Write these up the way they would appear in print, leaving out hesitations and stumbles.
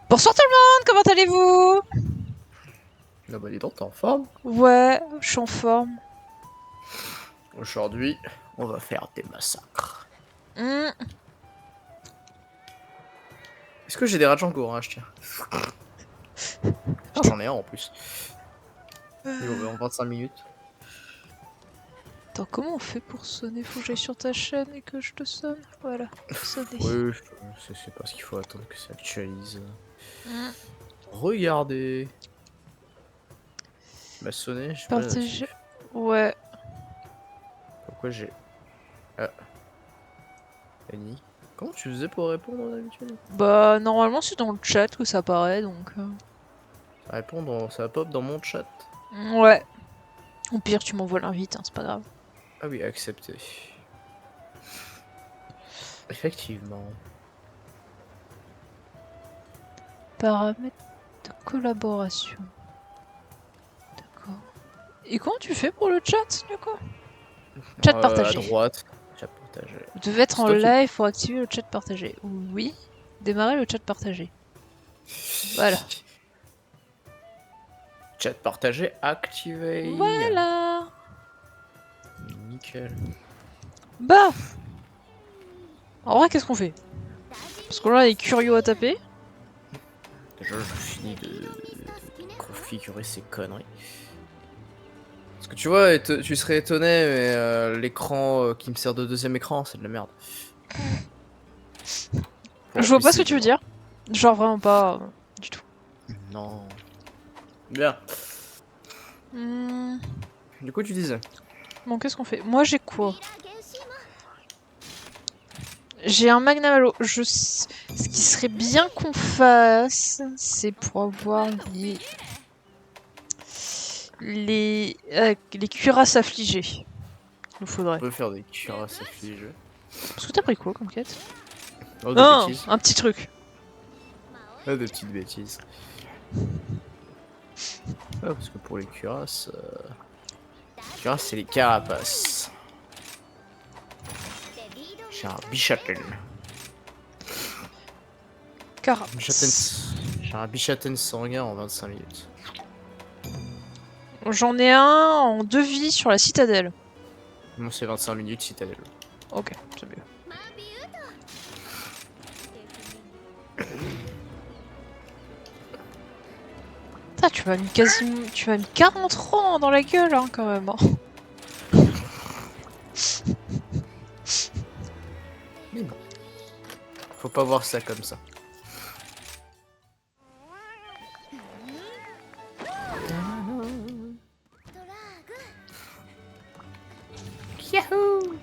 Bonsoir tout le monde, comment allez-vous? Ah bah dis donc, t'es en forme. Ouais, je suis en forme. Aujourd'hui, on va faire des massacres. Est-ce que j'ai des rats de Django, hein, je tiens. Ah, j'en ai un en plus. En 25 minutes. Attends, comment on fait pour sonner? Faut que j'aille sur ta chaîne et que je te sonne. Voilà, sonner. Oui, c'est pas ce qu'il faut attendre que ça actualise. Regardez. Il m'a sonné, je suis pas Partager. natif. Ouais. Pourquoi j'ai... Ah. Annie. Comment tu faisais pour répondre d'habitude? Bah, normalement, c'est dans le chat que ça apparaît, donc... Ça répond dans... Ça pop dans mon chat. Ouais. Au pire, tu m'envoies l'invite, hein, c'est pas grave. Ah oui, accepté. Effectivement. Paramètres de collaboration. D'accord. Et comment tu fais pour le chat, du coup? Chat À partagé. droite. Chat partagé. Vous devez être C'est en toi qui... live pour activer le chat partagé. Oui. Démarrer le chat partagé. Voilà. Chat partagé activé. Voilà. Nickel. Bah. En vrai, qu'est-ce qu'on fait? Parce que là, il est curieux à taper. Déjà, je finis de configurer ces conneries. Parce que tu vois, tu serais étonné, mais l'écran qui me sert de deuxième écran, c'est de la merde. Pour Je vois pas ce PC, que tu du veux moins. dire. Genre vraiment pas du tout. Non. Bien. Du coup, tu disais. Bon, qu'est-ce qu'on fait? Moi, j'ai quoi? J'ai un Magnum Halo. Ce qui serait bien qu'on fasse, c'est pour avoir les cuirasses affligées. Il nous On faudrait. peut faire des cuirasses affligées. Parce que t'as pris quoi comme quête? Oh, des Non, bêtises. un petit truc. Ah, des petites bêtises. Ah, parce que pour les cuirasses... Les cuirasses, c'est les carapaces. J'ai un Bishaten. Carapace. J'ai un Bishaten sanguin en 25 minutes. J'en ai un en 2 vies sur la citadelle. Moi, c'est 25 minutes citadelle. Ok, c'est mieux. Putain, tu m'as mis 40 rangs dans la gueule, hein, quand même. Hein. Mais non. Faut pas voir ça comme ça. Yahoo!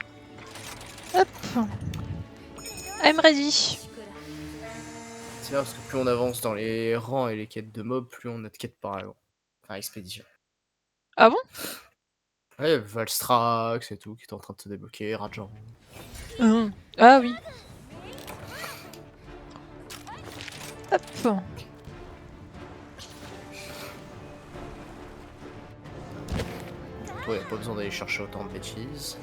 Hop. I'm ready. C'est là parce que plus on avance dans les rangs et les quêtes de mobs, plus on a de quêtes par avant. Enfin, expédition. Ah bon? Ouais, Valstrax et tout qui est en train de se débloquer, Rajan. Ah oui. Hop. Ouais, pas besoin d'aller chercher autant de bêtises.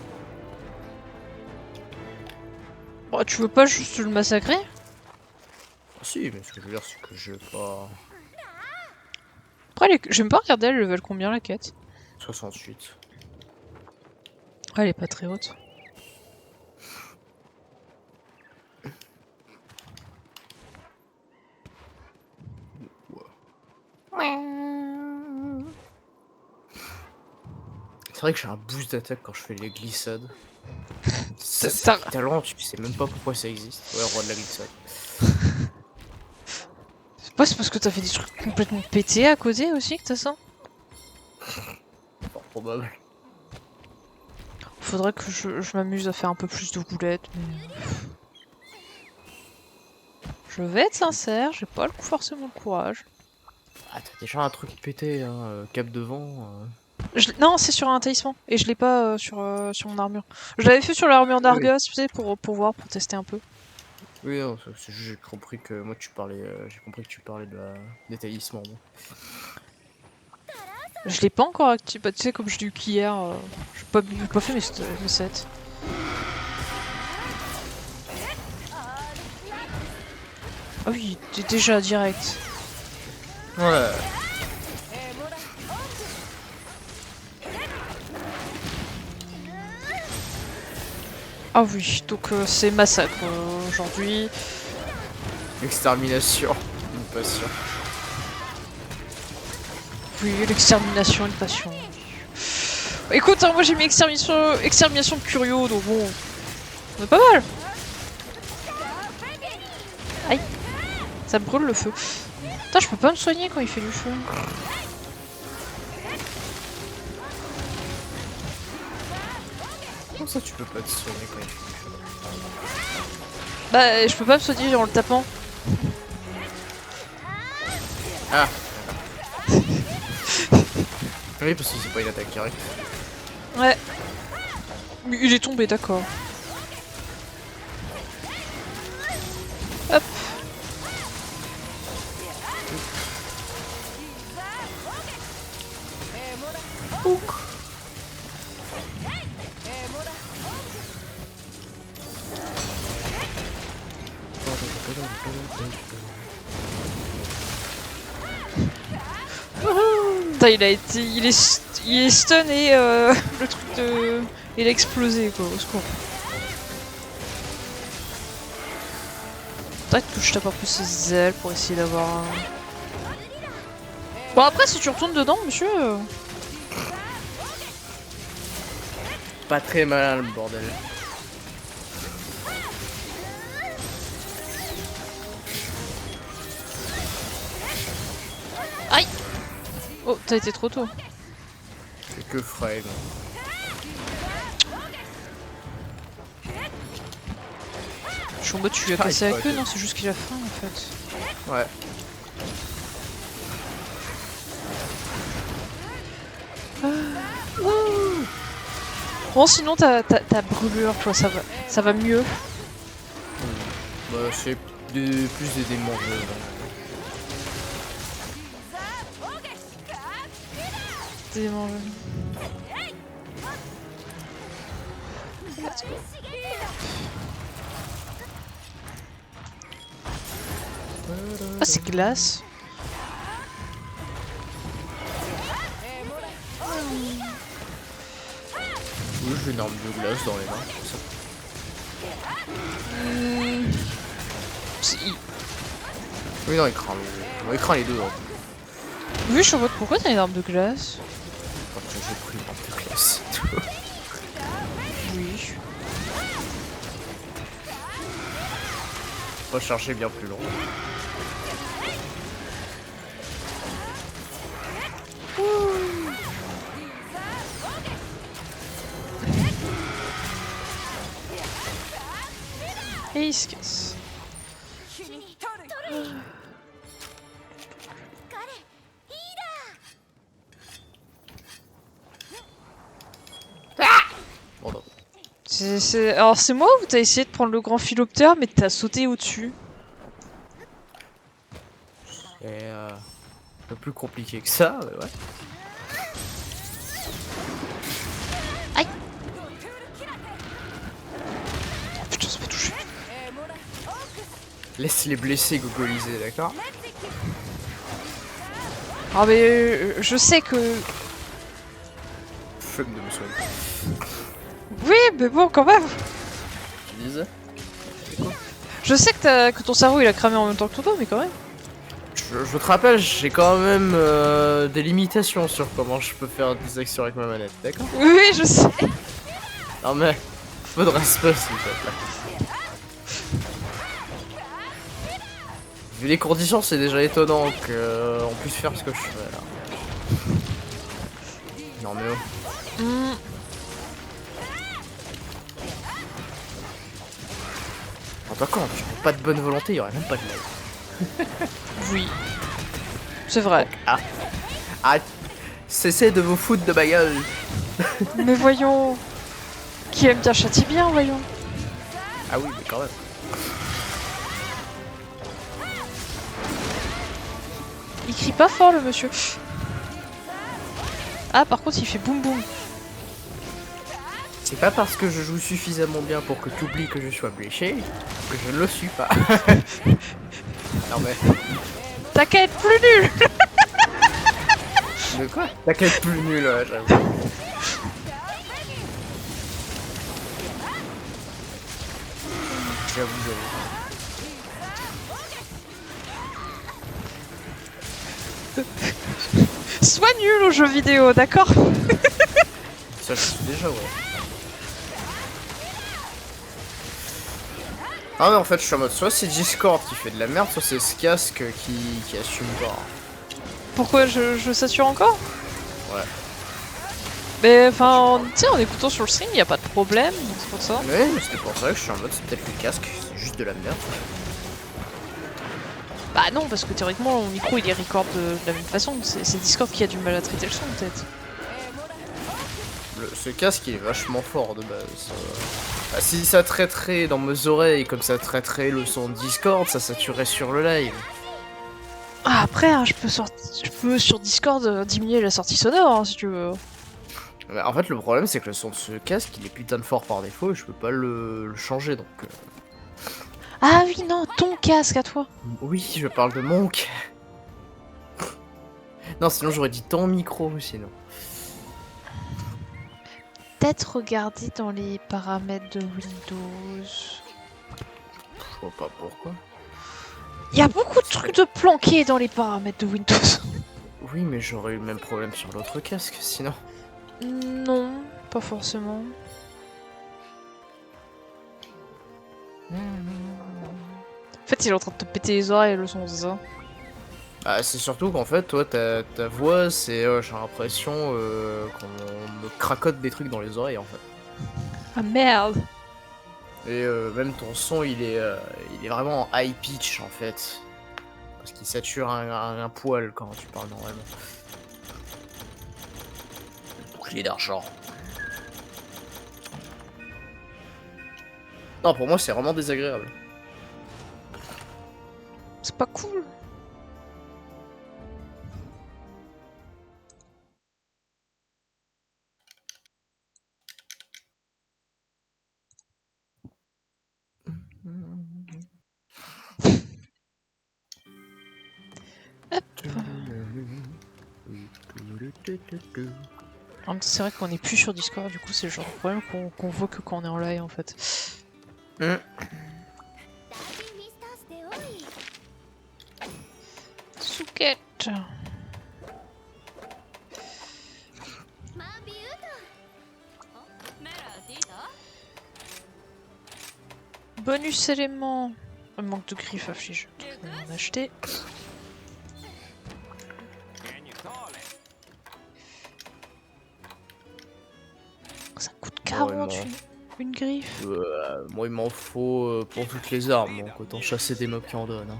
Bon, tu veux pas juste le massacrer? Ah, si, mais ce que je veux dire, c'est que je vais pas. Après, j'aime pas regarder, elle level combien la quête? 68. Ah, elle est pas très haute. C'est vrai que j'ai un boost d'attaque quand je fais les glissades. Ça- Ça talent, tu sais même pas pourquoi ça existe. Ouais, roi de la glissade. C'est pas parce que t'as fait des trucs complètement pétés à côté aussi que t'as ça? Fort probable. Faudrait que je m'amuse à faire un peu plus de boulettes, mais... Je vais être sincère, j'ai pas forcément le courage. Ah, t'as déjà un truc pété, hein, cap devant. Non, c'est sur un talisman, et je l'ai pas sur mon armure. Je l'avais fait sur l'armure Oui. d'Argos, tu sais, pour voir, pour tester un peu. Oui, non, c'est juste j'ai compris que moi tu parlais, j'ai compris que tu parlais de des talismans. Moi. Je l'ai pas encore activé, bah, tu sais, comme je l'ai eu qu'hier, j'ai pas fait mes sets. Ah oui, t'es déjà direct. Ouais. Ah oui, donc c'est massacre aujourd'hui. Extermination. Une passion. Oui, l'extermination, une passion. Écoute, hein, moi j'ai mis extermination de Curio, donc bon, on est pas mal. Aïe, ça me brûle le feu. Putain, je peux pas me soigner quand il fait du feu. Comment ça tu peux pas te soigner quand il fait du feu? Bah, je peux pas me soigner en le tapant. Ah. Oui, parce que c'est pas une attaque directe. Ouais. Mais il est tombé, d'accord. Hop. Ouh. Putain, il est stun et le truc de... Il a explosé quoi, au secours. Peut-être que je tape un peu ses ailes pour essayer d'avoir un... Bon après si tu retournes dedans monsieur... Pas très malin le bordel. Aïe. Oh, t'as été trop tôt. C'est que frêle. Je suis en mode tu lui as cassé la queue, non c'est juste qu'il a faim en fait. Ouais. Bon sinon ta brûlure, toi ça va mieux. Bah c'est plus des démons. T'es mangé. Ah c'est glace. Oui, j'ai une arme de glace dans les mains. Oui, non, il craint les deux. Hein. Oui, je suis en mode pourquoi t'as une arme de glace? Parce que j'ai pris une arme de glace. Oui. Faut chercher bien plus long. Et il se casse. Bon, non. Alors c'est moi ou t'as essayé de prendre le grand philoptère mais t'as sauté au-dessus? C'est un peu plus compliqué que ça, mais ouais. Aïe. Oh putain ça m'a touché. Laisse les blessés gogoliser, d'accord? Ah mais je sais que... Flemme de me soigner. Oui mais bon quand même. Tu disais? Je sais que ton cerveau il a cramé en même temps que toi mais quand même. Je te rappelle, j'ai quand même des limitations sur comment je peux faire des actions avec ma manette, d'accord? Oui je sais. Non mais, peu de respect s'il te plaît. Vu les conditions, c'est déjà étonnant qu'on puisse faire ce que je fais là. Non mais oh. Rends-toi compte, je n'ai pas de bonne volonté, il y aurait même pas de live. Oui. C'est vrai. Ah, cessez de vous foutre de ma gueule. Mais voyons. Qui aime bien châtie bien, voyons. Ah oui, mais quand même. Il crie pas fort le monsieur. Ah par contre il fait boum boum. C'est pas parce que je joue suffisamment bien pour que tu oublies que je sois blessé que je ne le suis pas. Non mais... T'as qu'à être plus nul. De quoi? T'as qu'à être plus nul, ouais, j'avoue. J'avoue. Sois nul aux jeux vidéo, d'accord? Ça, je sais déjà, ouais. Ah mais en fait, je suis en mode, soit c'est Discord qui fait de la merde, soit c'est ce casque qui assume pas. Pourquoi je sature encore? Ouais. Mais enfin, tu sais, en écoutant sur le stream, y a pas de problème, donc c'est pour ça. Ouais, mais c'était pour ça que je suis en mode, c'est peut-être le casque, c'est juste de la merde. Bah non, parce que théoriquement, mon micro il est record de la même façon. C'est Discord qui a du mal à traiter le son, peut-être. Ce casque il est vachement fort de base. Bah, si ça traiterait dans mes oreilles comme ça traiterait le son de Discord, ça saturerait sur le live. Ah, après, hein, je peux sur Discord diminuer la sortie sonore, hein, si tu veux. Mais en fait, le problème c'est que le son de ce casque il est putain de fort par défaut et je peux pas le changer donc. Ah oui, non, ton casque à toi. Oui, je parle de mon Non, sinon j'aurais dit ton micro sinon. Peut-être regarder dans les paramètres de Windows. Je vois pas pourquoi. Il y a beaucoup de trucs de planqués dans les paramètres de Windows. Oui, mais j'aurais eu le même problème sur l'autre casque sinon. Non, pas forcément. En fait, il est en train de te péter les oreilles le son, c'est ça? Ah, c'est surtout qu'en fait, toi, ta voix, c'est. J'ai l'impression qu'on me cracote des trucs dans les oreilles en fait. Ah merde! Et même ton son, il est vraiment en high pitch en fait. Parce qu'il sature un poil quand tu parles normalement. Le bouclier d'argent. Non, pour moi, c'est vraiment désagréable. C'est pas cool. C'est vrai qu'on est plus sur Discord, du coup c'est le genre de problème qu'on voit que quand on est en live en fait. Souquette. Bonus élément. Un manque de griffes afflige. On va en acheter. Ça coûte 40 une griffe. Moi, il m'en faut pour toutes les armes, donc autant chasser des mobs qui en donnent. Hein.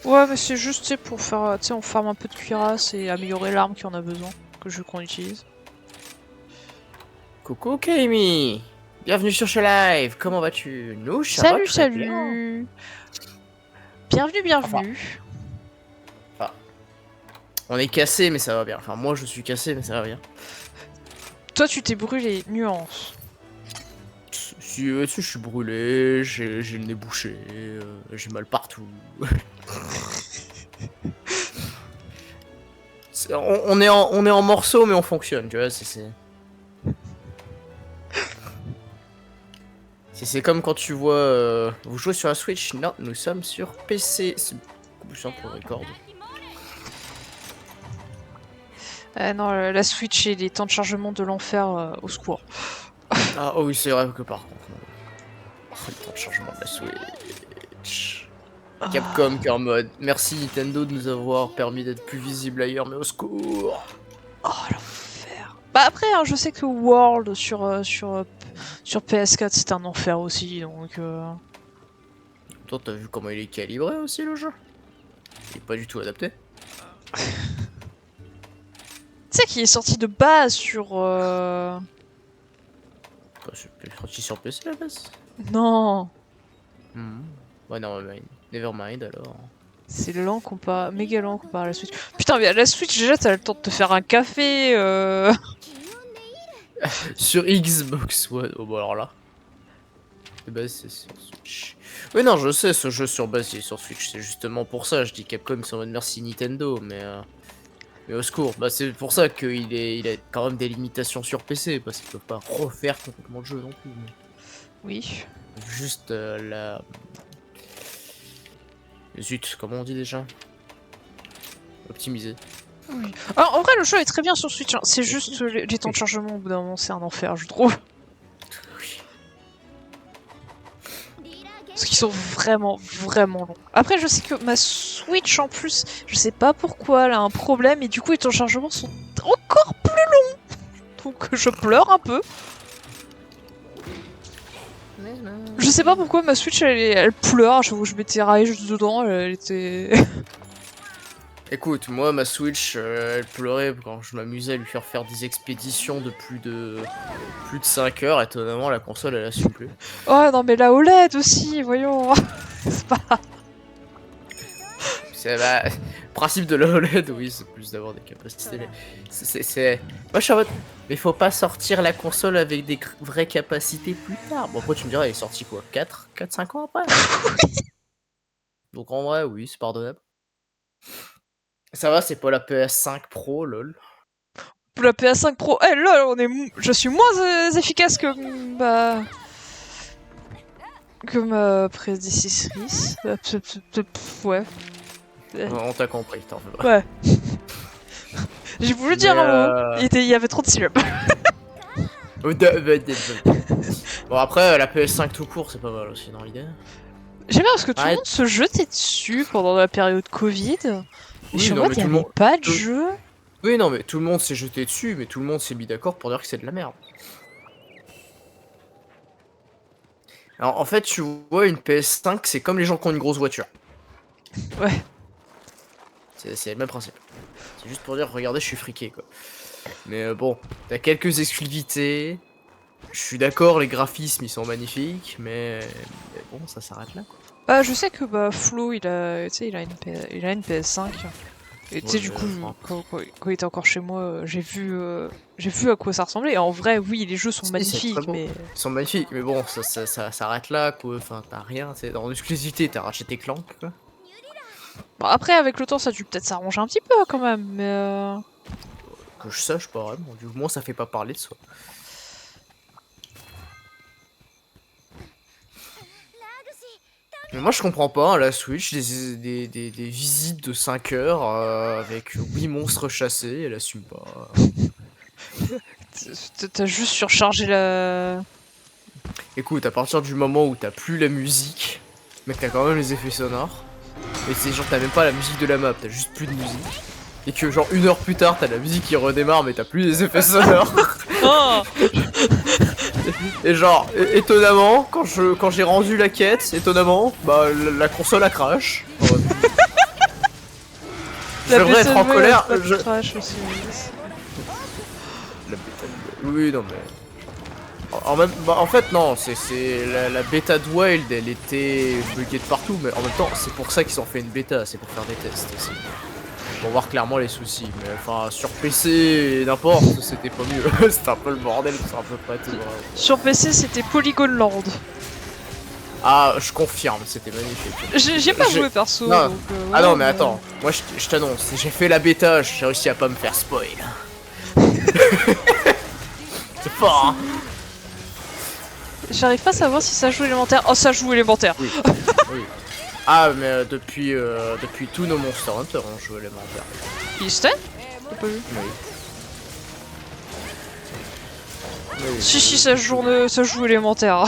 Ouais, mais c'est juste pour faire. Tu sais, on farme un peu de cuirasse et améliorer l'arme qui en a besoin, que je veux qu'on utilise. Coucou Kaimi! Bienvenue sur ce live, comment vas-tu? Nous, ça va Salut, très salut! bien. Bienvenue, bienvenue! Enfin, on est cassé, mais ça va bien. Enfin, moi, je suis cassé, mais ça va bien. Toi, tu t'es brûlé, nuance. Si, je suis brûlé, j'ai le nez bouché, j'ai mal partout. On est en morceaux, mais on fonctionne, tu vois, c'est comme quand tu vois... vous jouez sur la Switch? Non, nous sommes sur PC. C'est beaucoup plus simple pour record. Non, la Switch et les temps de chargement de l'enfer, au secours. Ah oh oui, c'est vrai que par contre... C'est le temps de chargement de la Switch. Capcom qui est en mode... Merci Nintendo de nous avoir permis d'être plus visible ailleurs, mais au secours. Oh, l'enfer. Bah après, hein, je sais que World sur PS4 c'est un enfer aussi, donc... Toi, t'as vu comment il est calibré aussi, le jeu? Il est pas du tout adapté. Tu sais qu'il est sorti de base sur... C'est sorti sur PC à la base. Non. Ouais, non, nevermind alors. C'est lent méga lent comparé à la Switch. Putain, mais à la Switch déjà t'as le temps de te faire un café. Sur Xbox One, oh bah alors là. De base c'est sur Switch. Oui, non, je sais, ce jeu sur base il est sur Switch, c'est justement pour ça, je dis Capcom ils sont en mode merci Nintendo, mais au secours, bah c'est pour ça il a quand même des limitations sur PC, parce qu'ils peuvent pas refaire complètement le jeu non plus. Oui. Juste la... Zut, comment on dit déjà? Optimiser. Oui. Alors, en vrai, le jeu est très bien sur Switch. Hein. C'est juste les temps de chargement, au bout d'un moment, c'est un enfer, je trouve. Oui. Parce qu'ils sont vraiment, vraiment longs. Après, je sais que ma Switch, en plus, je sais pas pourquoi, elle a un problème, et du coup, les temps de chargement sont encore plus longs. Donc, je pleure un peu. Je sais pas pourquoi ma Switch, elle pleure. À chaque fois que je mettais rail juste dedans, elle était... Écoute, moi ma Switch, elle pleurait quand je m'amusais à lui faire des expéditions de plus de 5 heures. Étonnamment, la console elle assume plus. Oh non, mais la OLED aussi, voyons. C'est pas... C'est bah, principe de la OLED, oui, c'est plus d'avoir des capacités. Moi je suis en mode, mais faut pas sortir la console avec des vraies capacités plus tard. Bon, après tu me diras, elle est sortie quoi, 4-5 ans après. Donc en vrai, oui, c'est pardonnable. Ça va, c'est pas la PS5 Pro, lol. Pour la PS5 Pro, eh là, je suis moins efficace que ma prédécessrice. Ouais. On t'a compris, t'en fais pas. Ouais. J'ai voulu dire un mot. Il y avait trop de syllabes. Bon après, la PS5 tout court, c'est pas mal aussi dans l'idée. J'aime bien parce que tout le Arrête. monde se jetait dessus pendant la période Covid. Et je suis Oui, en non, mode, mais il tout n'y le avait monde... pas de tout- jeu. Oui, non, mais tout le monde s'est jeté dessus, mais tout le monde s'est mis d'accord pour dire que c'est de la merde. Alors, en fait, tu vois, une PS5, c'est comme les gens qui ont une grosse voiture. Ouais. C'est le même principe. C'est juste pour dire, regardez, je suis friqué, quoi. Mais bon, t'as quelques exclusivités. Je suis d'accord, les graphismes, ils sont magnifiques, mais bon, ça s'arrête là, quoi. Bah, je sais que Flo, il a une PS5. Et tu sais, Ouais, du mais, coup, enfin, quand il était encore chez moi, j'ai vu à quoi ça ressemblait. Et en vrai, oui, les jeux sont si, c'est très magnifiques, beau. mais... Ils sont magnifiques, mais bon, ça s'arrête là, quoi. Enfin, t'as rien, c'est dans l'exclusivité, t'as racheté tes Clank, quoi. Bon, après, avec le temps, ça a dû peut-être s'arranger un petit peu, quand même, mais... Que je sache pas vraiment, du moins ça fait pas parler de soi. Mais moi je comprends pas, hein, la Switch, des visites de 5 heures avec 8 monstres chassés, elle assume pas. T'as juste surchargé la... Écoute, à partir du moment où t'as plus la musique, mais que t'as quand même les effets sonores, et c'est genre t'as même pas la musique de la map, t'as juste plus de musique, et que genre 1 heure plus tard t'as la musique qui redémarre mais t'as plus les effets sonores. Oh. Et genre, étonnamment, quand j'ai rendu la quête, étonnamment, bah la console a crash. Je devrais être en colère. Crash aussi. La bêta de... Oui, non mais... en fait, non, la bêta de Wild, elle était buggée de partout, mais en même temps, c'est pour ça qu'ils ont fait une bêta, c'est pour faire des tests aussi. Pour voir clairement les soucis, mais enfin, sur PC et n'importe, c'était pas mieux. C'était un peu le bordel, c'est à peu près tout. Sur PC, c'était Polygon Land. Ah, je confirme, c'était magnifique. J'ai pas joué perso. Non. Donc, Ah ouais, non, mais attends, moi je t'annonce, j'ai fait la bêta, j'ai réussi à pas me faire spoil. C'est fort, hein. J'arrive pas à savoir si ça joue élémentaire. Oh, ça joue élémentaire. Oui. Oui. Ah, mais depuis tous nos Monster Hunter, on joue élémentaire. Piston? T'as pas vu? Oui. Oui. Si, ça joue élémentaire.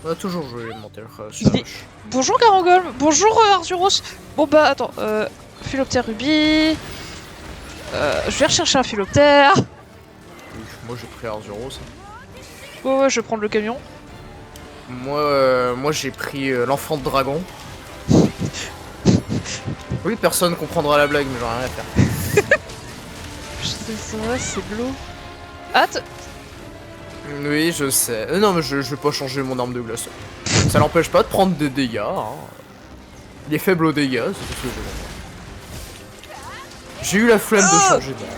On a toujours joué élémentaire sur Il est- Rush. Bonjour Garangol, bonjour Arzuros. Bon bah attends, Philoptère Ruby. Je vais rechercher un Philoptère. Oui, moi j'ai pris Arzuros. Ouais, je vais prendre le camion. Moi j'ai pris l'enfant de dragon. Oui, personne comprendra la blague, mais j'en ai rien à faire. Je sais ça, c'est de l'eau. Attends. Oui, je sais. Non, mais je vais pas changer mon arme de glace. Ça l'empêche pas de prendre des dégâts. Hein. Il est faible aux dégâts, c'est tout ce que j'ai. J'ai eu la flemme de changer d'arme.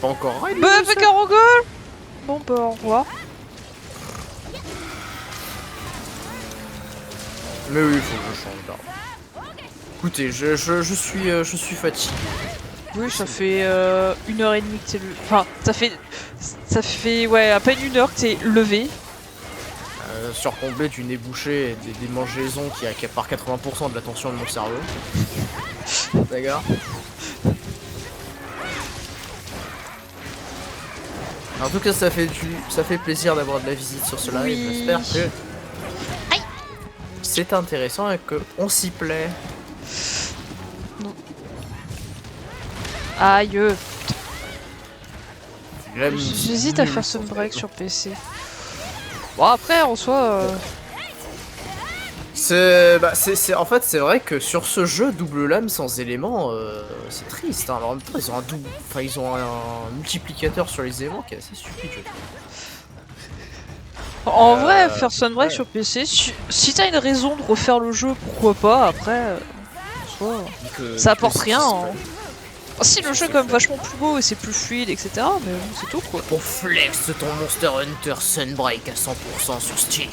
Pas encore. Bah, Garangol. Bon bah au revoir. Mais oui, il faut que je change d'arme. Écoutez, je suis fatigué. Oui, ça fait 1h30 que t'es levé. Enfin, ça fait ouais, à peine 1 heure que t'es levé. Surcomblé du nez bouché et des démangeaisons qui accaparent 80% de l'attention de mon cerveau. D'accord. En tout cas, ça fait plaisir d'avoir de la visite sur ce live. Oui. J'espère que c'est intéressant et que on s'y plaît. Aïe. J'aime J'hésite à faire Sunbreak sur PC. Bon après en soi. En fait, c'est vrai que sur ce jeu, double lame sans éléments, c'est triste. Hein. Alors en même temps, ils ont ils ont un multiplicateur sur les éléments qui est assez stupide. Je trouve. En vrai, faire Sunbreak ouais. sur PC, si t'as une raison de refaire le jeu, pourquoi pas, après, en soi, ça apporte rien. Hein. Si le jeu est quand même vachement plus beau et c'est plus fluide, etc., mais bon, c'est tout quoi. Pour flex ton Monster Hunter Sunbreak à 100% sur Steam.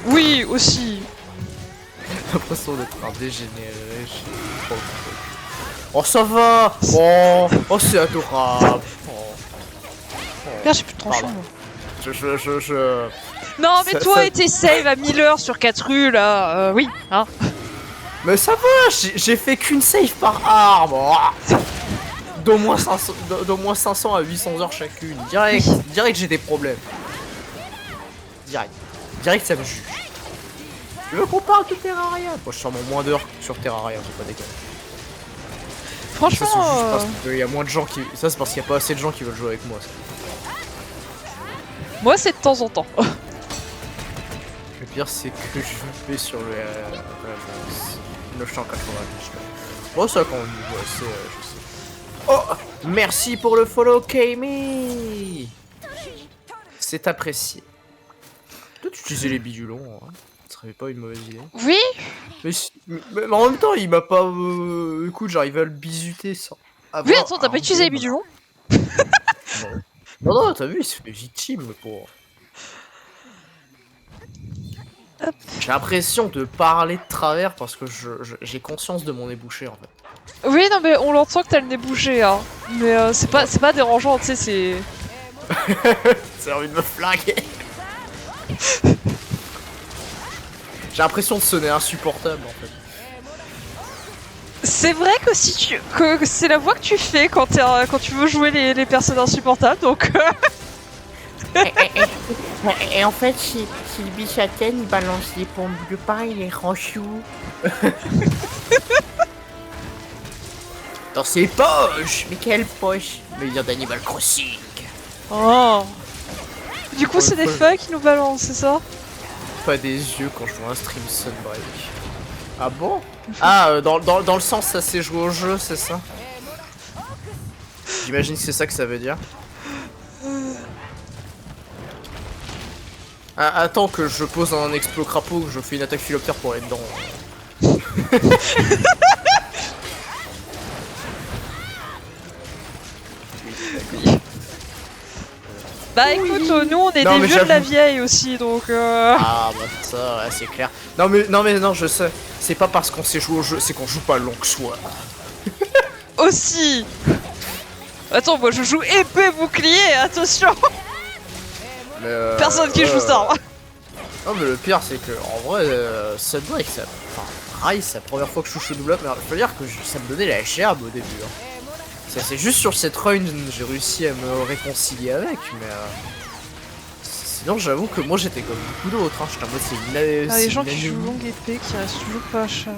Oui, aussi. J'ai l'impression d'être un dégénéré, je sais pas. Oh ça va. Oh c'est adorable. Merde, j'ai plus de tranchant. Pardon. Moi. Je... Non, mais Ça- toi ça- et tes saves à 1000 heures sur 4 rues, là, oui, hein. Mais ça va, j'ai fait qu'une save par arme. Oh. D'au moins 500 à 800 heures chacune. Direct j'ai des problèmes. Direct ça me juge. Tu veux qu'on parle de Terraria? Moi je suis sûrement moins d'heures sur Terraria, faut pas déconner. Ça c'est juste Franchement, parce qu'il y a moins de gens qui... Ça c'est parce qu'il y a pas assez de gens qui veulent jouer avec moi. Ça. moi c'est de temps en temps. Le pire c'est que je vais sur le 980. Bon ça quand on y voit c'est... je sais. Oh, merci pour le follow, Kami. C'est apprécié. Peut-être utiliser les bidulons, hein. Ce serait pas une mauvaise idée. Oui. Mais en même temps, il m'a pas... Écoute, j'arrive à le bisuter sans... Oui, attends, t'as pas utilisé les bidulons? Non, t'as vu, il se fait victime, le pauvre. J'ai l'impression de parler de travers parce que j'ai conscience de mon ébouché, en fait. Oui, non, mais on l'entend que t'as le nez bouché, hein. Mais c'est pas dérangeant, tu sais, c'est... J'ai envie de me flinguer. J'ai l'impression de sonner insupportable, en fait. C'est vrai que que c'est la voix que tu fais quand tu veux jouer les personnes insupportables, donc... Et en fait, si le bichaten il balance les pompes de pain, il est ranchou. Dans ses poches. Mais quelle poche! Mais il vient d'Animal Crossing. Oh. Du coup, c'est des feuilles qui nous balancent, c'est ça? Pas des yeux quand je vois un stream Sunbreak. Ah bon? Ah, dans le sens ça s'est joué au jeu, c'est ça? J'imagine que c'est ça que ça veut dire. Ah, attends que je pose un explo crapaud, que je fais une attaque philoptère pour aller dedans. Bah écoute, nous on est Non, des mais vieux de la j'avoue. vieille aussi, donc... Ah bah ça, ouais, c'est clair. Non mais je sais. C'est pas parce qu'on sait jouer au jeu, c'est qu'on joue pas Longsword. Aussi. Attends, moi je joue épée bouclier, attention. Mais Personne qui joue ça. Non mais le pire c'est que en vrai Sunbreak ça. Enfin Rise c'est la première fois que je touche le double up, mais je peux dire que ça me donnait la gerbe au début. Hein. C'est juste sur cette run j'ai réussi à me réconcilier avec, mais sinon j'avoue que moi j'étais comme beaucoup d'autres, hein. J'étais en mode c'est une Ah, les gens qui jouent longue épée qui restent toujours pas à chat.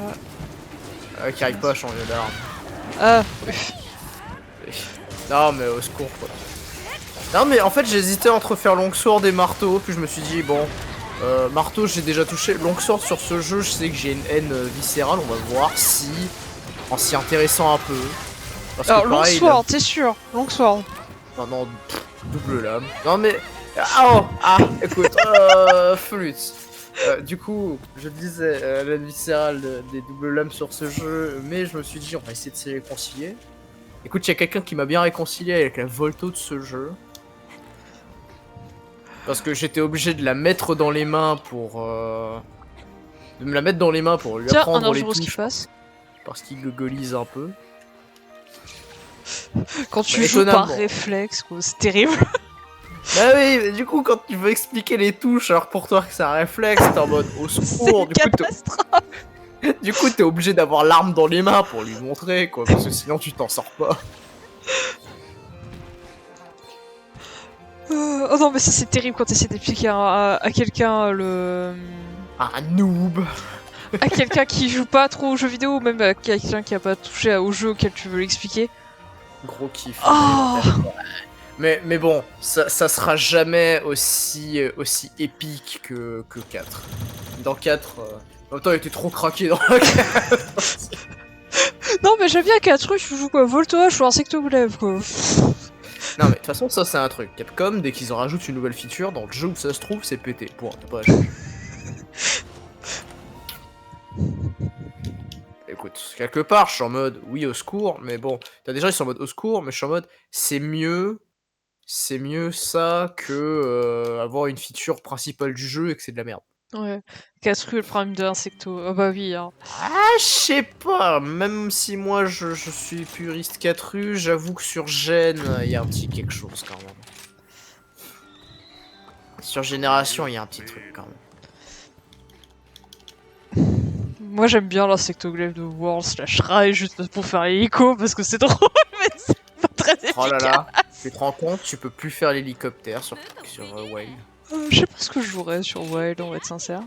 qui arrive pas à changer d'arme. Ah, Non mais au secours quoi. Non mais en fait j'hésitais entre faire longsword et marteau, puis je me suis dit bon, marteau j'ai déjà touché, longsword sur ce jeu je sais que j'ai une haine viscérale, on va voir si, en s'y intéressant un peu. Parce alors que pareil, Longsword, t'es sûr? Longsword. non, double lame. Non mais, écoute, flûte. Du coup, je disais la viscérale des double lames sur ce jeu, mais je me suis dit on va essayer de se réconcilier. Écoute, il y a quelqu'un qui m'a bien réconcilié avec la Volto de ce jeu. Parce que j'étais obligé de la mettre dans les mains pour de me la mettre dans les mains pour lui Tiens, un apprendre les Argyros qui touches. passe. Parce qu'il gogolise un peu. Quand tu Bah, joues par étonnamment. réflexe, quoi, c'est terrible. Bah oui, mais du coup, quand tu veux expliquer les touches, alors pour toi que c'est un réflexe, t'es en mode au C'est secours. une catastrophe. Du coup, t'es obligé d'avoir l'arme dans les mains pour lui montrer, quoi. Parce que sinon, tu t'en sors pas. Oh non, mais ça c'est terrible quand t'essaies d'expliquer à quelqu'un le. Un noob. À quelqu'un qui joue pas trop aux jeux vidéo, ou même à quelqu'un qui a pas touché au jeu auquel tu veux l'expliquer. Gros kiff. Oh Mais bon, ça sera jamais aussi épique que 4. Dans 4, en même temps, il était trop craqué dans 4. Non, mais j'aime bien 4 je joue quoi, Voltoage ou Insectoglaive quoi. Non, mais de toute façon, ça c'est un truc. Capcom, dès qu'ils en rajoutent une nouvelle feature, dans le jeu où ça se trouve, c'est pété. Point, t'as pas à changer. Écoute, quelque part, je suis en mode oui au secours, mais bon, t'as déjà ils sont en mode au secours, mais je suis en mode c'est mieux ça que avoir une feature principale du jeu et que c'est de la merde. Ouais. 4 le problème de Insecto. Ah bah oui, hein. Ah, je sais pas, même si moi je suis puriste 4U, j'avoue que sur Gen, il y a un petit quelque chose quand même. Sur Génération, il y a un petit truc quand même. Moi j'aime bien l'Insectoglaive de World slash Rai juste pour faire l'hélico parce que c'est drôle, mais c'est pas très efficace. Oh là là, tu te rends compte, tu peux plus faire l'hélicoptère sur Wild. Je sais pas ce que je jouerais sur Wild, on va être sincère.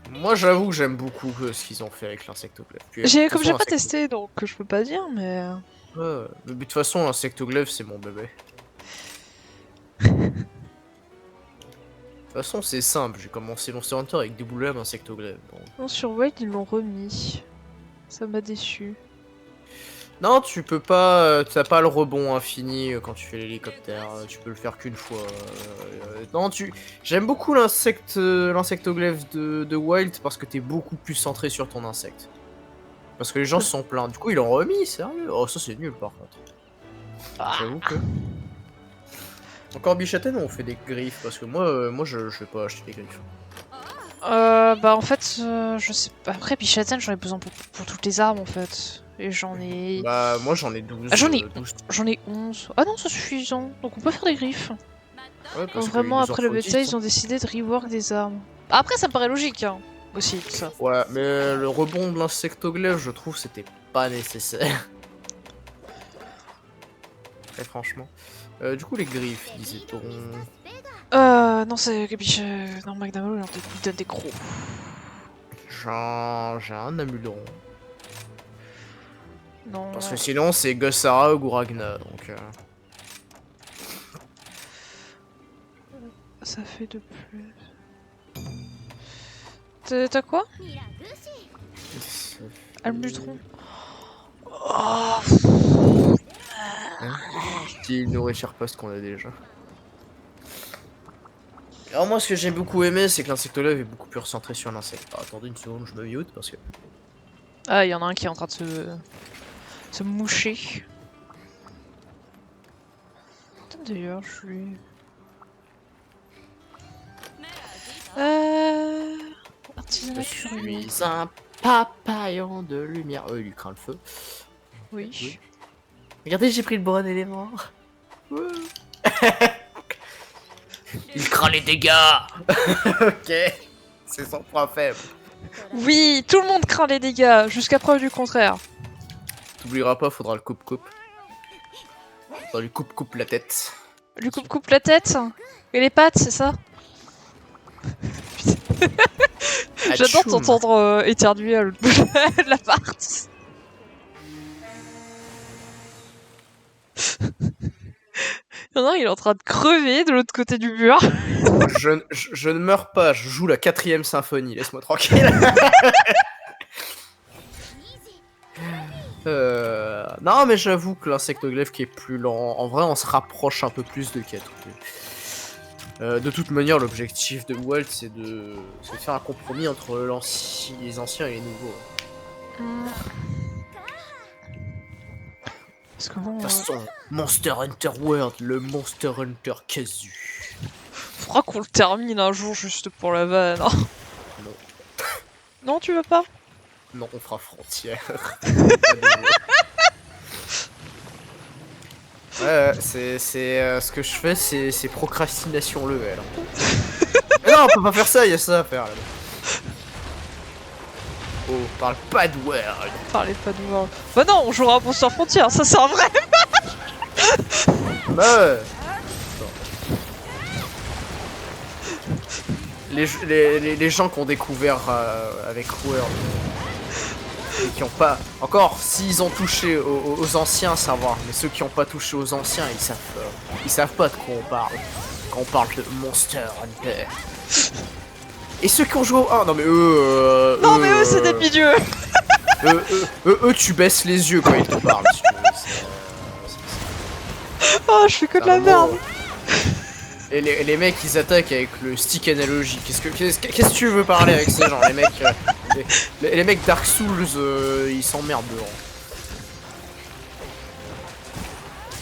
Moi j'avoue que j'aime beaucoup ce qu'ils ont fait avec l'Insectoglaive. Puis, de J'ai toute comme façon, j'ai pas testé donc je peux pas dire mais. Ouais, mais de toute façon l'Insectoglaive c'est mon bébé. De toute façon c'est simple, j'ai commencé Monster Hunter avec des boulets Insectoglaive. Donc... Non, sur Wild ils l'ont remis. Ça m'a déçu. Non, tu peux pas, t'as pas le rebond infini quand tu fais l'hélicoptère, tu peux le faire qu'une fois. Non, j'aime beaucoup l'insectoglaive de Wild parce que t'es beaucoup plus centré sur ton insecte. Parce que les gens se sont plaints. Du coup, ils l'ont remis, sérieux. Oh, ça c'est nul par contre. J'avoue que. Encore Bichaten, on fait des griffes parce que moi je vais pas acheter des griffes. Bah en fait, je sais pas. Après Bichaten, j'en ai besoin pour toutes les armes en fait. Et j'en ai. Bah, moi j'en ai 12. Ah, j'en ai 12. J'en ai 11. Ah non, c'est suffisant. Donc on peut faire des griffes. Ouais, parce Vraiment, qu'il nous en après le faut bêta, 10, ils ont décidé de rework des armes. Après, ça me paraît logique, hein. Aussi, tout ça. Ouais, mais le rebond de l'insectoglaive, je trouve, c'était pas nécessaire. Très franchement. Du coup, les griffes, disait-on. Non, c'est que biche. Non, Magnamalo, il donne des gros. J'ai un amulon. Non. Parce que sinon, c'est Gossara ou Ragna, donc. Ça fait de plus. T'as quoi? Almutron. Oh. Style nourriture post qu'on a déjà. Alors moi ce que j'ai beaucoup aimé c'est que l'insectoglaive est beaucoup plus recentré sur l'insecte. Alors, attendez une seconde, je me mute parce que... Ah, il y en a un qui est en train de se moucher. Putain, d'ailleurs, je lui... Artisanat Je curieux. suis un papillon de lumière. Il lui craint le feu. Oui. Regardez, j'ai pris le bon élément. Il craint les dégâts. Ok. C'est son point faible. Oui, tout le monde craint les dégâts, jusqu'à preuve du contraire. T'oublieras pas, faudra le coupe-coupe. Faudra lui coupe la tête. Lui coupe la tête et les pattes, c'est ça? J'adore Atchoum. t'entendre éternuer à l'autre bout de l'appart. Non, il est en train de crever de l'autre côté du mur. Je ne meurs pas, je joue la 4ème symphonie, laisse-moi tranquille. Non mais j'avoue que l'insectoglaive qui est plus lent, en vrai on se rapproche un peu plus de 4. De toute manière l'objectif de Walt c'est de faire un compromis entre les anciens et les nouveaux. Parce que bon, De toute façon, Monster Hunter World, le Monster Hunter casu. faudra qu'on le termine un jour juste pour la vanne. Hein. Non, tu veux pas? Non, on fera frontière. Ouais, c'est ce que je fais, c'est procrastination level. Mais non, on peut pas faire ça, il y a ça à faire là. Oh, parle pas de World. Parlez pas de moi. Bah non, on jouera à Monster Frontier, ça c'est un vrai. Bah ouais. Les gens qui ont découvert avec World et qui ont pas... Encore, s'ils ont touché aux anciens, ça va. Mais ceux qui ont pas touché aux anciens, ils savent pas de quoi on parle. Quand on parle de Monster Hunter. Et ceux qui ont joué au 1, non mais eux... Non mais eux c'est des bideux. Eux, tu baisses les yeux quand ils te parlent, si tu veux. Oh, je fais que de la merde. Et les mecs, ils attaquent avec le stick analogique. Qu'est-ce que tu veux parler avec ces gens? Les mecs, les mecs Dark Souls, ils s'emmerdent dehors.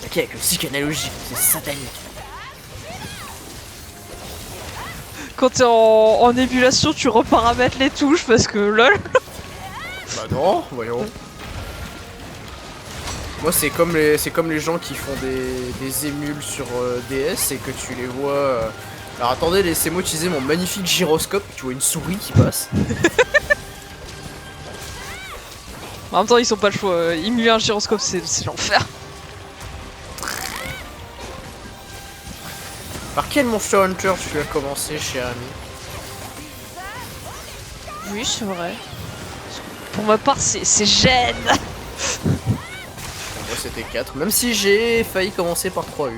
Ok, avec le stick analogique, c'est satanique. Quand t'es en ébullition, tu reparamètres les touches parce que lol. Bah non, voyons. Moi, c'est comme les gens qui font des émules sur DS et que tu les vois. Alors attendez, laissez-moi utiliser mon magnifique gyroscope. Tu vois une souris qui passe. En même temps, ils ont pas le choix. Émuler un gyroscope, c'est l'enfer. Par quel Monster Hunter tu as commencé, cher ami? Oui, c'est vrai. Pour ma part, c'est gêne. Moi, c'était 4. Même si j'ai failli commencer par 3U,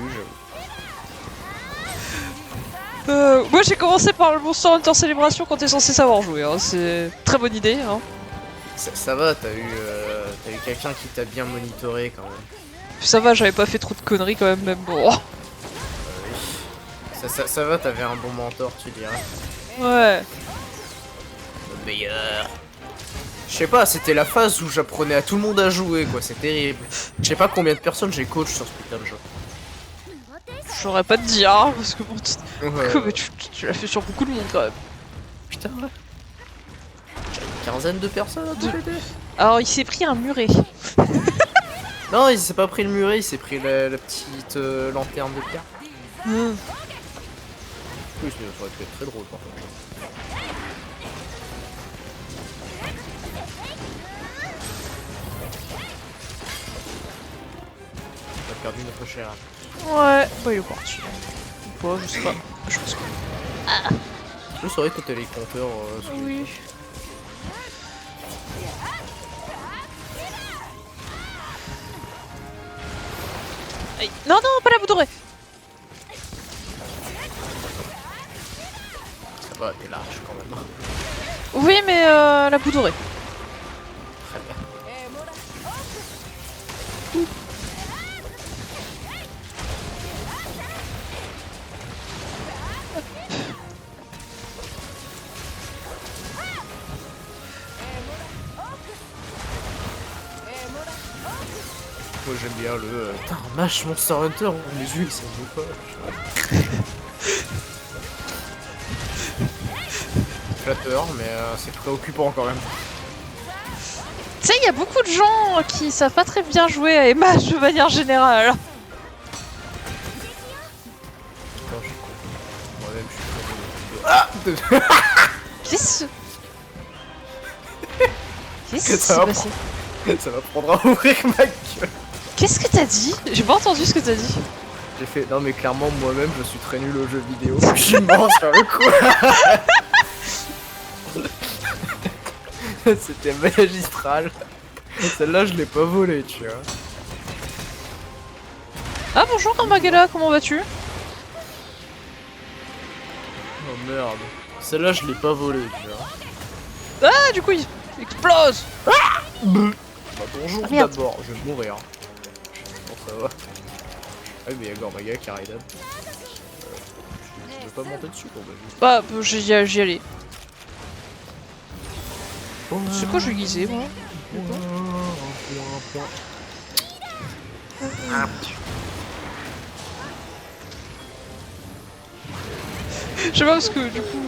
j'avoue. Moi j'ai commencé par le Monster Hunter Célébration quand t'es censé savoir jouer, hein. C'est très bonne idée. Hein. Ça va, t'as eu quelqu'un qui t'a bien monitoré quand même. Ça va, j'avais pas fait trop de conneries quand même bon. Oui. Ça va, t'avais un bon mentor, tu dirais. Ouais. Le meilleur. Je sais pas, c'était la phase où j'apprenais à tout le monde à jouer, quoi, c'est terrible. Je sais pas combien de personnes j'ai coach sur ce putain de jeu. Je saurais pas te dire, hein, parce que bon, Ouais. tu l'as fait sur beaucoup de monde quand même. Putain, ouais. J'ai une quinzaine de personnes à tout péter. Alors il s'est pris un muret. Non, il s'est pas pris le muret, il s'est pris la petite lanterne de pierre. Oui, ça aurait pu être très drôle par contre. On a perdu notre cher. Ouais, bah il est parti. Ou pas, je sais pas. Je pense que... Je saurais que t'as les compteurs sous les Oui. yeux. Aïe. Non, non, pas la boue dorée. Ça va, t'es large quand même. Oui, mais la boue dorée. Très bien. Moi j'aime bien le... Putain, Mash Monster Hunter, les yeux ils sont pas. Flatteur, mais c'est préoccupant quand même. Tu sais, il y a beaucoup de gens qui savent pas très bien jouer à Smash de manière générale. Putain, je suis con. Moi-même je suis con. Ah Qu'est-ce qui Ça s'est va passé? Ça va prendre à ouvrir ma gueule. Qu'est-ce que t'as dit? J'ai pas entendu ce que t'as dit. J'ai fait... Non mais clairement moi-même je suis très nul au jeu vidéo. Je suis mort sur le coup. C'était magistral. Celle-là je l'ai pas volée, tu vois. Ah bonjour Magala, comment vas-tu? Oh merde. Celle-là je l'ai pas volée, tu vois. Ah du coup il explose. Bah bonjour Ah, merde. d'abord, je vais mourir. Bon ça va. Ah oui mais y'a Gormaga qui arrive. Je vais pas monter dessus pour Bah j'y allais. C'est quoi je vais guiser moi? Ah, Je sais pas parce que du coup...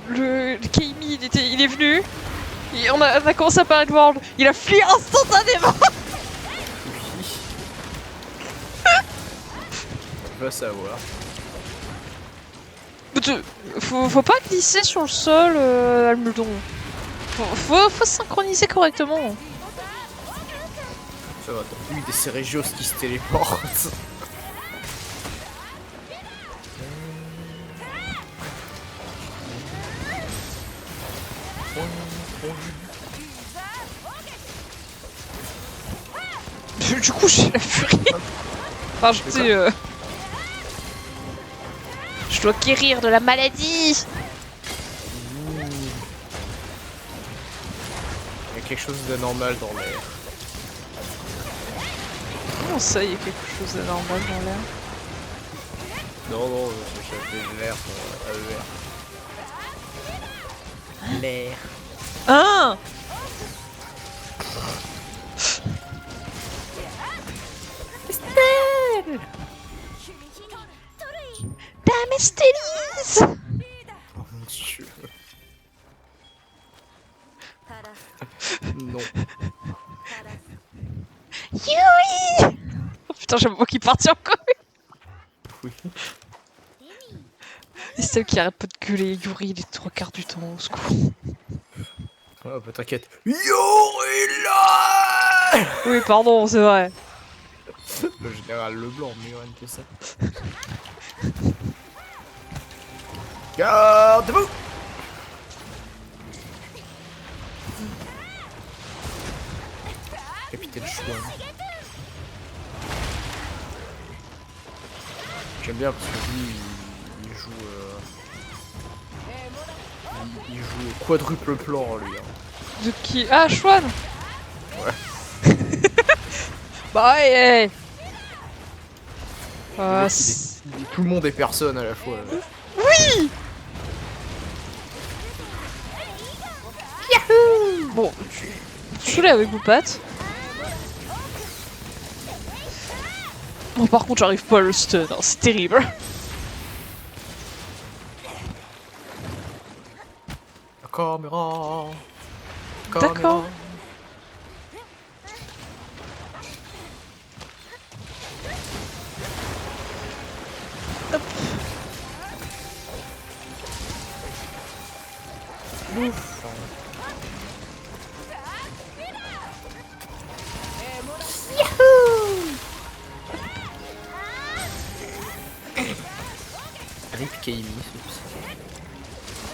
le Keimi, il est venu. Et on a commencé à parler de World. Il a fui instantanément. Oui. Je veux savoir. Faut pas glisser sur le sol, Almudon. Faut synchroniser correctement. Ça va, t'as plus des Cérégios qui se téléportent. Du coup, j'ai la furie. Enfin, je dois guérir de la maladie. Il y a quelque chose d'anormal dans l'air. Comment ça, il y a quelque chose d'anormal dans l'air? Non, j'ai l'air AER. L'air. Ah! Estelle! Dame Estelise! Oh mon dieu. Non. Yuri! Oh putain, j'aime beaucoup qu'il parte encore. Oui. Estelle qui arrête pas de gueuler. Yuri, il est 3/4 du temps au secours. Ah bah t'inquiète. Yorila! Oui, pardon, c'est vrai. Le général Leblanc, mais rien que ça. Gardez-vous! Capitaine Chouin. J'aime bien parce que lui, il joue... il joue quadruple plan, lui. Hein. De qui? Ah, Schwan! Ouais. Bah ouais! Le mec, il est tout le monde et personne à la fois. Là. Oui! Yahoo! Bon, tu saoulais avec vos pattes. Bon, par contre, j'arrive pas à le stun, hein, c'est terrible. La caméra. D'accord. Hop. Ouf. Rip Keimi,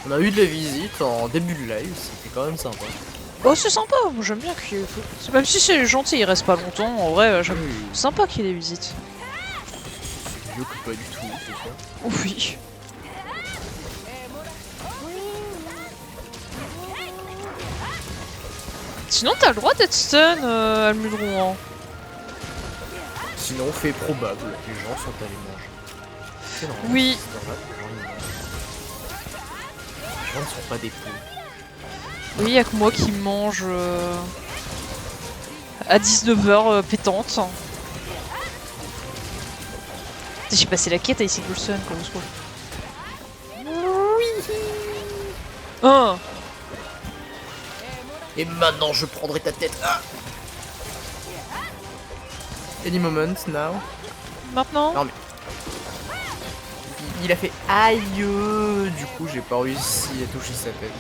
on a eu de la visite en début de live, c'était quand même sympa. Oh, c'est sympa, moi j'aime bien qu'il y ait... Même si c'est gentil, il reste pas longtemps, en vrai, j'aime... Oui. Sympa qu'il y ait des visites. C'est mieux que pas du tout, c'est ça. Oui. Sinon, t'as le droit d'être stun, Almudron. Hein. Sinon, fait probable, les gens sont allés manger. C'est normal, Oui. c'est normal, les gens ne sont pas des poules. Oui, y'a que moi qui mange à 19h pétante. J'ai passé la quête à ici Coulson, quoi, au secours. Oui. Ah. Et maintenant, je prendrai ta tête. Ah. Any moment now. Maintenant? Non mais... Il a fait aïe. Du coup, j'ai pas réussi à toucher sa tête.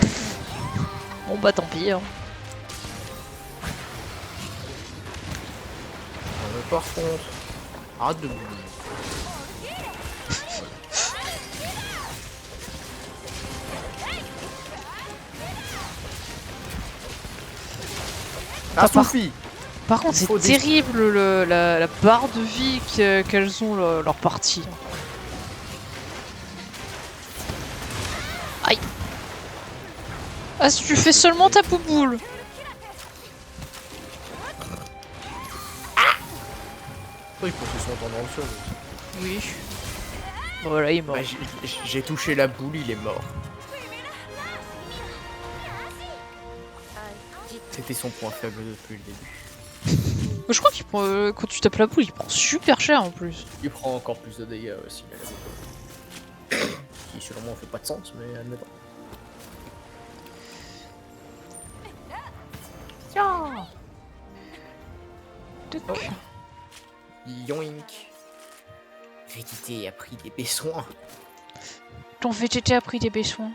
Bon bah tant pis. Hein. Par contre, arrête de bouger. Ah, suffit. Par contre, c'est terrible la barre de vie qu'elles ont leur partie. Aïe. Ah, si tu fais seulement ta bouboule. Il faut que ce soit dans le sol. Oui. Voilà, il est mort. Bah, j'ai touché la boule, il est mort. C'était son point faible depuis le début. Je crois qu'il prend, quand tu tapes la boule, il prend super cher en plus. Il prend encore plus de dégâts aussi. Qui selon moi fait pas de sens, mais admettons. Tuc. Yoink. VTT a pris des besoins. Ton VTT a pris des besoins.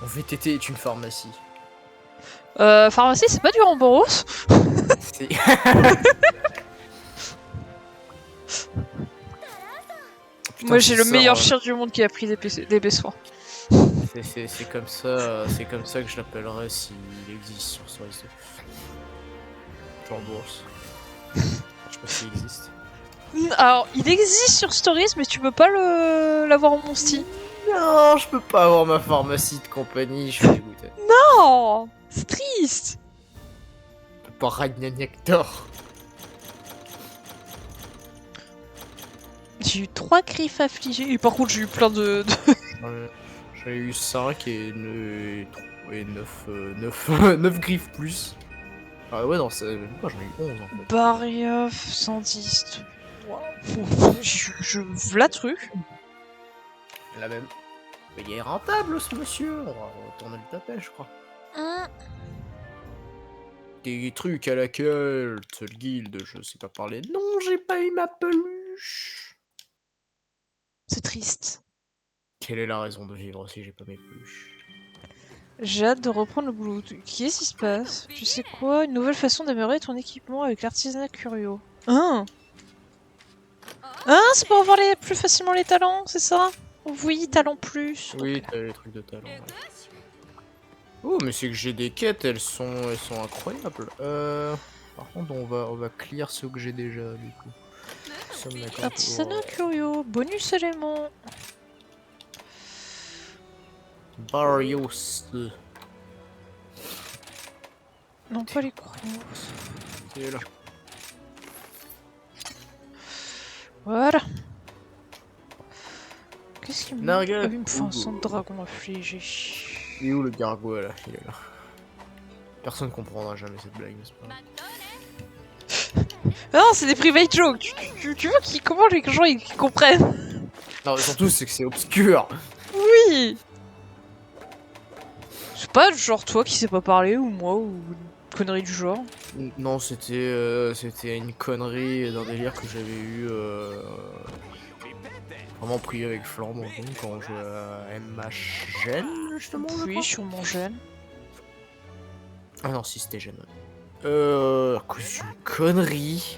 Mon VTT est une pharmacie. Pharmacie, c'est pas du Ramboros? C'est... Putain, Moi j'ai le ça, meilleur chien du monde qui a pris des besoins. c'est comme ça que je l'appellerais s'il existe sur Stories 2. Genre bourse. Je sais pas s'il existe. Alors, il existe sur Stories, mais tu peux pas l'avoir en monsti. Non, je peux pas avoir ma pharmacie de compagnie, je suis dégoûté. Non, c'est triste. Je peux pas Ragnagnac-Thor. J'ai eu 3 griffes affligées, et par contre j'ai eu plein de... J'en ai eu 5 et 9 griffes plus. Ah ouais, non, moi j'en ai eu 11 en fait. Barrière 110. Wow. Je v'là truc. La même. Mais il est rentable ce monsieur, on va retourner le tapet, je crois. Des trucs à laquelle, seule guilde, je sais pas parler. Non, j'ai pas eu ma peluche. C'est triste. Quelle est la raison de vivre si j'ai pas mes peluches? J'ai hâte de reprendre le boulot. Qu'est-ce qui se passe? Tu sais quoi? Une nouvelle façon d'améliorer ton équipement avec l'artisanat curieux. Hein? Hein? C'est pour avoir plus facilement les talents, c'est ça? Oui, talent plus. Oui, t'as les trucs de talent. Ouais. Oh, mais c'est que j'ai des quêtes, elles sont incroyables. Par contre, on va clear ceux que j'ai déjà, du coup. Artisanat curieux, bonus élément. Barrios. Non, pas les croix. C'est là. Voilà. Qu'est-ce qu'il me Narga. Ah oui, il me faut un sang de dragon affligé. Il est où le gargoyle là? Il est là. Personne comprendra jamais cette blague, n'est-ce pas? Non, c'est des private jokes. Tu vois comment les gens ils comprennent? Non, mais surtout, c'est que c'est obscur. Oui. C'est pas genre toi qui sais pas parler ou moi ou une connerie du genre. Non, c'était une connerie d'un délire que j'avais eu vraiment pris avec Flambe quand on jouait à MHN justement. Oui, sur mon gène. Ah non, si c'était Gen. À cause d'une connerie.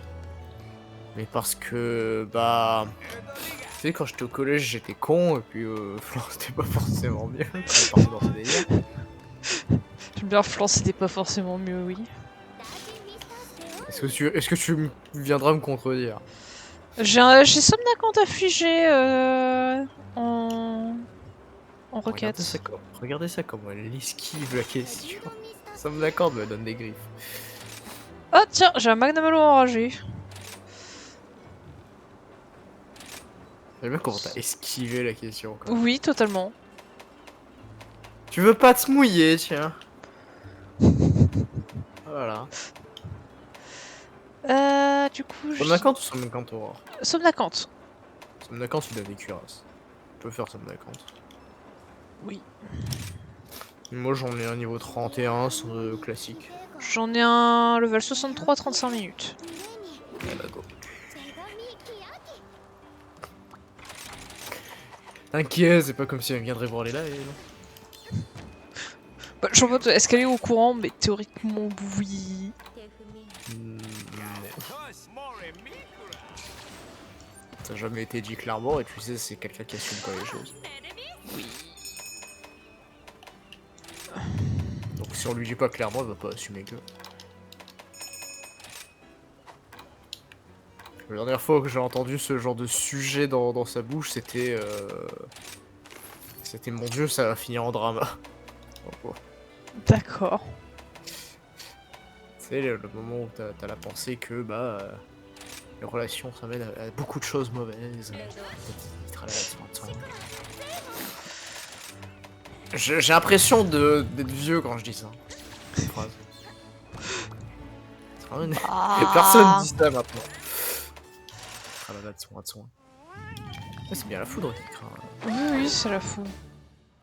Mais parce que bah, tu sais, quand j'étais au collège, j'étais con et puis Flan c'était pas forcément mieux. Dans ce délire. J'aime bien Flan, c'était pas forcément mieux, oui. Est-ce que tu viendras me contredire? J'ai Somnacant affligé en requête. Regardez ça comment elle esquive la question. Ça me l'accorde, me donne des griffes. Ah tiens, j'ai un Magnum Halo enragé. J'aime bien comment t'as esquivé la question. Quoi. Oui, totalement. Tu veux pas te mouiller, tiens. Voilà. Du coup, Somnacant ou Somnacant Aurore? Somnacant. Somnacant, il a des cuirasses. Je peux faire Somnacant. Oui. Moi, j'en ai un niveau 31, classique. J'en ai un level 63, 35 minutes. Ah bah go. T'inquiète, c'est pas comme si elle viendrait voir les lives. Bah, je vois, est-ce qu'elle est au courant? Mais théoriquement, oui. Ça n'a jamais été dit clairement et tu sais, c'est quelqu'un qui assume pas les choses. Oui. Donc si on lui dit pas clairement, elle va pas assumer que. La dernière fois que j'ai entendu ce genre de sujet dans sa bouche, c'était mon dieu, ça va finir en drama. D'accord. C'est le moment où t'as la pensée que bah les relations ça mène à beaucoup de choses mauvaises. J'ai l'impression d'être vieux quand je dis ça. Cette phrase. Personne dit ça maintenant. Ah là là, de soin. C'est bien la foudre qui craint. Oui, c'est la foudre.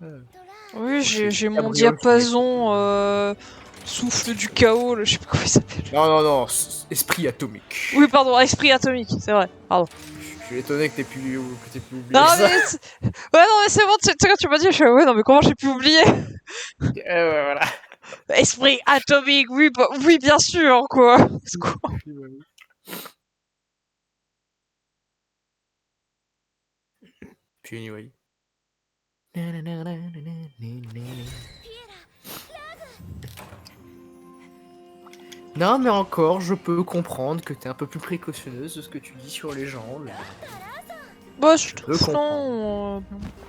Ouais. Oui, j'ai mon Gabriel, diapason souffle du chaos, je sais pas comment il s'appelle. Non, esprit atomique. Oui, pardon, esprit atomique, c'est vrai, pardon. Je suis étonné que t'aies pu oublier Non, ça. mais. Ouais, non, mais c'est bon, tu sais, quand tu m'as dit, je fais, ouais, non, mais comment j'ai pu oublier? Ouais, voilà. Esprit atomique, oui, bah, oui, bien sûr, quoi. C'est quoi? Puis anyway. Non, mais encore, je peux comprendre que t'es un peu plus précautionneuse de ce que tu dis sur les gens. Là. Bah, je Je trouve comprends. non.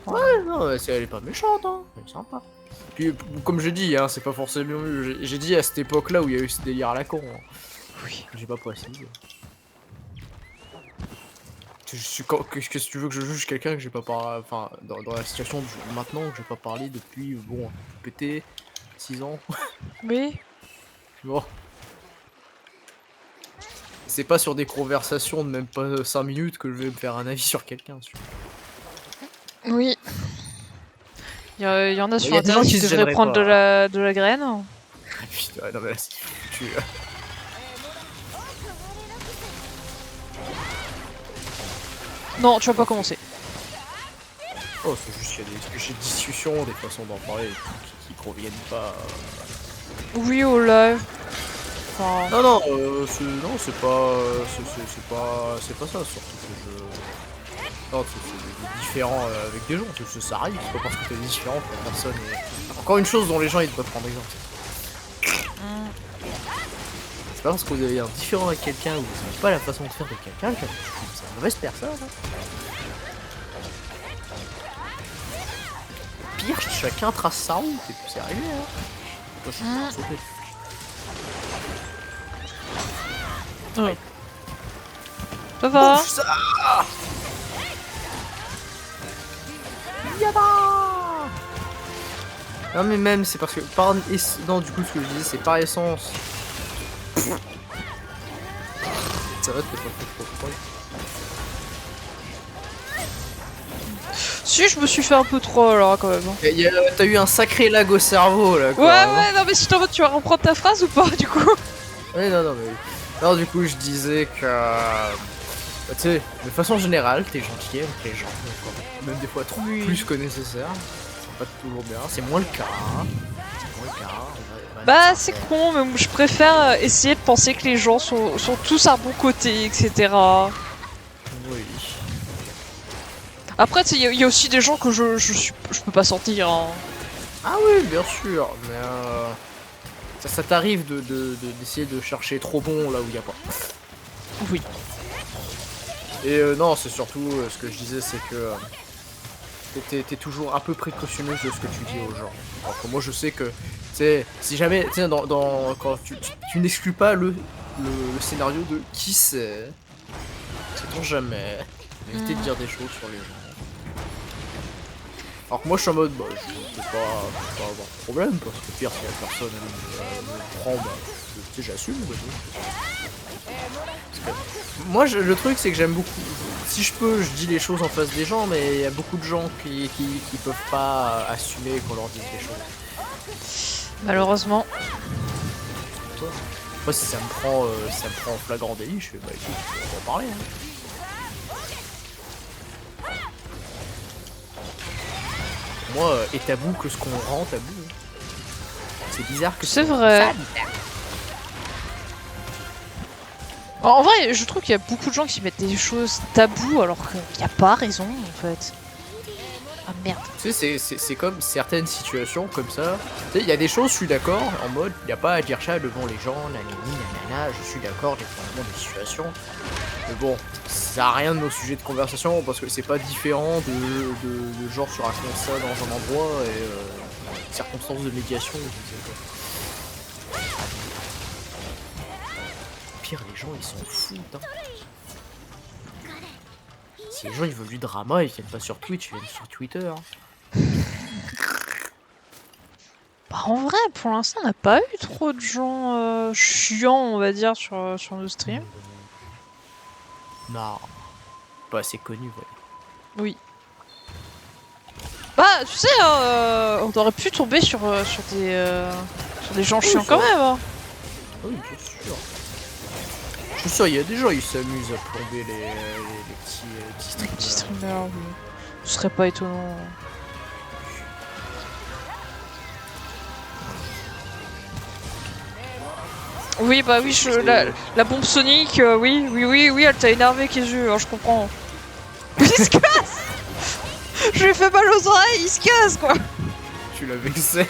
Ouais, non, elle est pas méchante, hein. Elle est sympa. Puis, comme j'ai dit, hein, c'est pas forcément mieux. J'ai dit à cette époque-là où il y a eu ce délire à la con. Hein. Oui. J'ai pas précisé. Qu'est-ce que tu veux que je juge quelqu'un que j'ai pas parlé. Enfin, dans la situation maintenant que j'ai pas parlé depuis, bon, pété, 6 ans. Oui. Bon. C'est pas sur des conversations de même pas 5 minutes que je vais me faire un avis sur quelqu'un. Oui. Il y en a sur y a des gens internet qui qui se devraient gêneraient prendre pas. de la graine. Ah putain, non mais là c'est foutu. Non, tu vas pas commencer. Oh, c'est juste qu'il y a des sujets de discussion, des façons d'en parler qui proviennent pas. Oui, au live. Enfin... Non, c'est pas ça, surtout que je. Non, c'est différent avec des gens, ça arrive, c'est pas parce que t'es différent que la personne est. Encore une chose dont les gens ils devraient prendre exemple. C'est pas parce que vous avez un différent avec quelqu'un ou vous n'aimez pas la façon de faire de quelqu'un que c'est une mauvaise personne. Hein. Pire, chacun trace sa route et puis c'est arrivé. Hein. Moi, je suis sauté. Ouais. Ça va. Ouf, ça Yada. Non mais même c'est parce que par non du coup ce que je disais c'est par essence. Ça va t'es pas trop proche. Si, je me suis fait un peu trop alors quand même. T'as eu un sacré lag au cerveau là quoi. Ouais, non mais si t'en veux, tu vas reprendre ta phrase ou pas du coup? Ouais non mais. Non du coup je disais que. Tu sais, de façon générale, t'es gentil avec les gens, même des fois trop plus que nécessaire. C'est pas toujours bien, c'est moins le cas. Hein. C'est moins le cas. Bah c'est con, mais je préfère essayer de penser que les gens sont tous à bon côté, etc. Oui. Après, il y a aussi des gens que je peux pas sentir. Hein. Ah oui, bien sûr, mais ça t'arrive d'essayer de chercher trop bon là où il n'y a pas. Oui. Et non, c'est surtout ce que je disais, c'est que t'es toujours un peu précautionneuse de ce que tu dis aux gens. Alors que moi je sais que, tu sais, si jamais, tu sais, quand tu n'exclus pas le scénario de qui c'est, sait-on jamais, éviter de dire des choses sur les gens. Alors que moi je suis en mode, bah, je peux pas avoir de problème, parce que pire si la personne me prend, bah, tu sais, j'assume. Moi le truc c'est que j'aime beaucoup, si je peux je dis les choses en face des gens, mais il y a beaucoup de gens qui peuvent pas assumer qu'on leur dise des choses. Malheureusement. Moi si ça me prend en flagrant délit, je fais bah écoute, on va en parler. Hein. Moi, est tabou que ce qu'on rend tabou. C'est bizarre que c'est vrai. En vrai, je trouve qu'il y a beaucoup de gens qui mettent des choses tabous alors qu'il n'y a pas raison en fait. Ah merde. Tu sais, c'est comme certaines situations comme ça. Tu sais, il y a des choses, je suis d'accord, en mode, il n'y a pas à dire ça devant les gens, nanani, nanana, je suis d'accord, dépendamment des situations. Mais bon, ça n'a rien de nos sujets de conversation parce que c'est pas différent de genre tu racontes ça dans un endroit et circonstances de médiation. Je sais pas. Pire, les gens ils s'en foutent. Hein. Si les gens ils veulent du drama, ils viennent pas sur Twitch, ils viennent sur Twitter. Hein. Bah, en vrai, pour l'instant, on n'a pas eu trop de gens chiants, on va dire, sur nos streams. Non, pas assez connu, ouais. Oui. Bah, tu sais, on aurait pu tomber sur des Ce sont des gens chiants quand même, hein. Oui, bien sûr. Je suis sûr, il y a des gens, ils s'amusent à plomber les petits Les petits streamers. streamers, oui. Ce serait pas étonnant. Oui, bah oui, la bombe sonique, oui, elle t'a énervé, Kézu, hein, je comprends. Il se casse. Je lui ai fait mal aux oreilles, il se casse, quoi. Tu l'as vexé.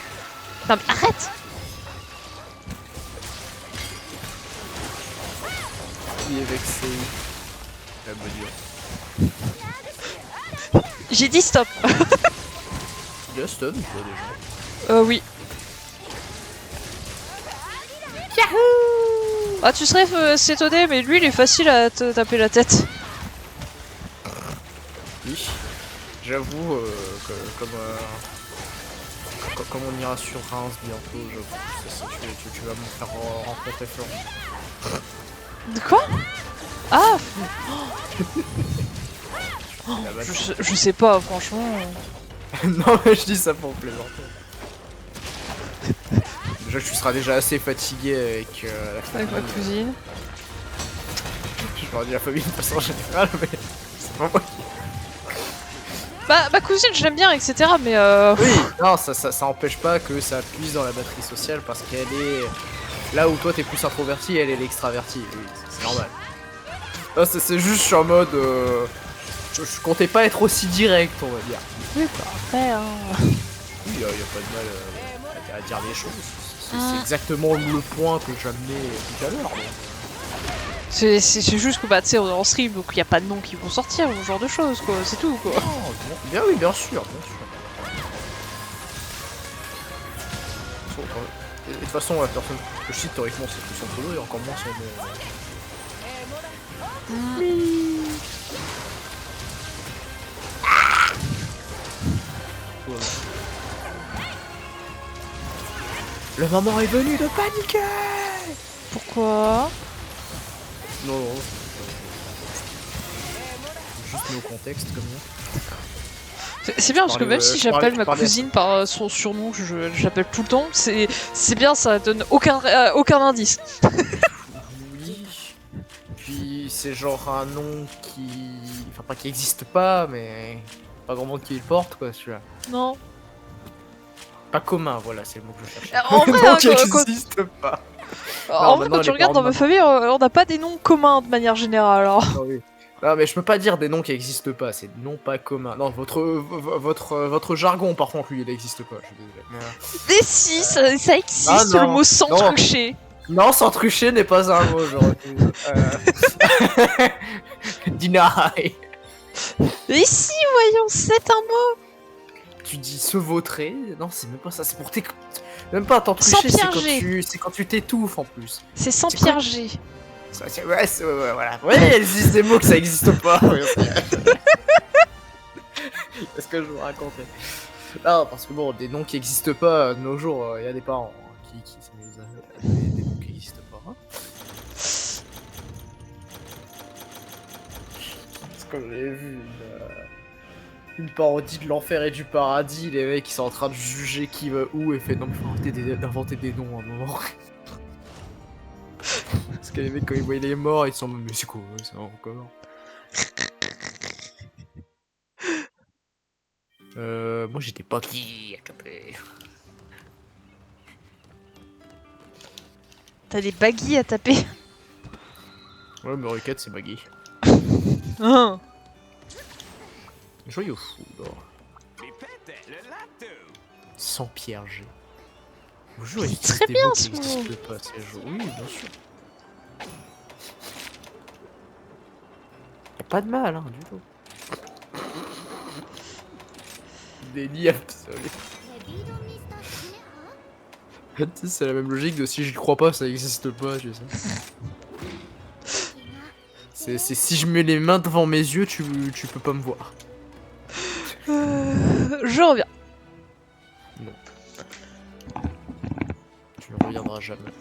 Non mais arrête. Il est vexé. La bonne dure. J'ai dit stop. Il a stun, toi, déjà. Oui. Ah, tu serais s'étonner, mais lui, il est facile à te taper la tête. Oui. J'avoue que comme on ira sur Reims bientôt, j'avoue, tu vas me faire rencontrer Florent. De quoi? Ah, La vache. je sais pas, franchement. Non mais je dis ça pour plaisanter. Déjà tu seras déjà assez fatigué avec la Avec famille. ma cousine. Je leur dis la famille de façon générale mais c'est pas moi qui... Bah, ma cousine, je l'aime bien, etc. Mais Oui, non ça empêche pas que ça puise dans la batterie sociale parce qu'elle est... Là où toi t'es plus introverti, elle est l'extraverti. Oui, c'est normal. Là c'est juste je suis en mode... Je comptais pas être aussi direct on va dire. oui, bah, après, hein. Oui, y a pas de mal à dire des choses. C'est exactement le point que j'amenais tout à l'heure. C'est juste que, bah, tu sais, on est en stream, donc il y a pas de noms qui vont sortir, ou ce genre de choses, quoi. C'est tout, quoi. Bien oui, bien sûr, bien sûr. Et de toute façon, la personne que je cite théoriquement c'est plus son pseudo et encore moins son nom. Voilà. Le moment est venu de paniquer. Pourquoi? Non, non. Juste mis au contexte comme ça. C'est bien parce que même si j'appelle ma parlais- cousine par son surnom que j'appelle tout le temps, c'est bien, ça donne aucun indice. Oui. Puis c'est genre un nom qui... Enfin pas qui existe pas, mais... Pas grand monde qui le porte quoi celui-là. Non. Pas commun, voilà, c'est le mot que je cherchais. En vrai, nom hein, qui existe pas. en vrai, maintenant, quand tu les regardes dans parents ma famille, on n'a pas des noms communs de manière générale. Alors. Ah oui. Non mais je peux pas dire des noms qui existent pas, c'est des noms pas communs. Non, votre jargon par contre lui il existe pas, je suis désolé. Mais si, ça existe, Ah, le non. mot sans Non. trucher. Non, sans trucher n'est pas un mot, j'aurais pu. Deny. Mais si, voyons, c'est un mot. Tu dis se vautrer. Non, c'est même pas ça, c'est pour même pas tant Sans trucher, pierger. c'est quand tu t'étouffes en plus. C'est sans C'est quoi pierger. Ouais, voilà. Ouais, il existe des mots que ça existe pas. Qu'est-ce que je vous racontais? Non, parce que bon, des noms qui existent pas de nos jours, il y a des parents qui s'amusent à des noms qui existent pas. Hein. Parce que j'ai vu une parodie de l'enfer et du paradis, les mecs qui sont en train de juger qui va où et fait non, mais faut arrêter d'inventer des noms à un moment. Parce que les mecs, quand ils voient les morts, ils sont en mode, mais c'est quoi, c'est encore. Moi j'étais pas qui à taper. T'as des baguilles à taper. Ouais, mais requête c'est baggy. Hein. Joyeux fou, d'or. Sans pierre G. Bonjour, C'est très bien, ce mot. pas, ces jeux. Oui, bien sûr. Y'a pas de mal, hein, du tout. Déni absolu. Tu sais, c'est la même logique de si j'y crois pas, ça existe pas, tu sais. C'est si je mets les mains devant mes yeux, tu peux pas me voir. Je reviens. Non. Tu ne reviendras jamais.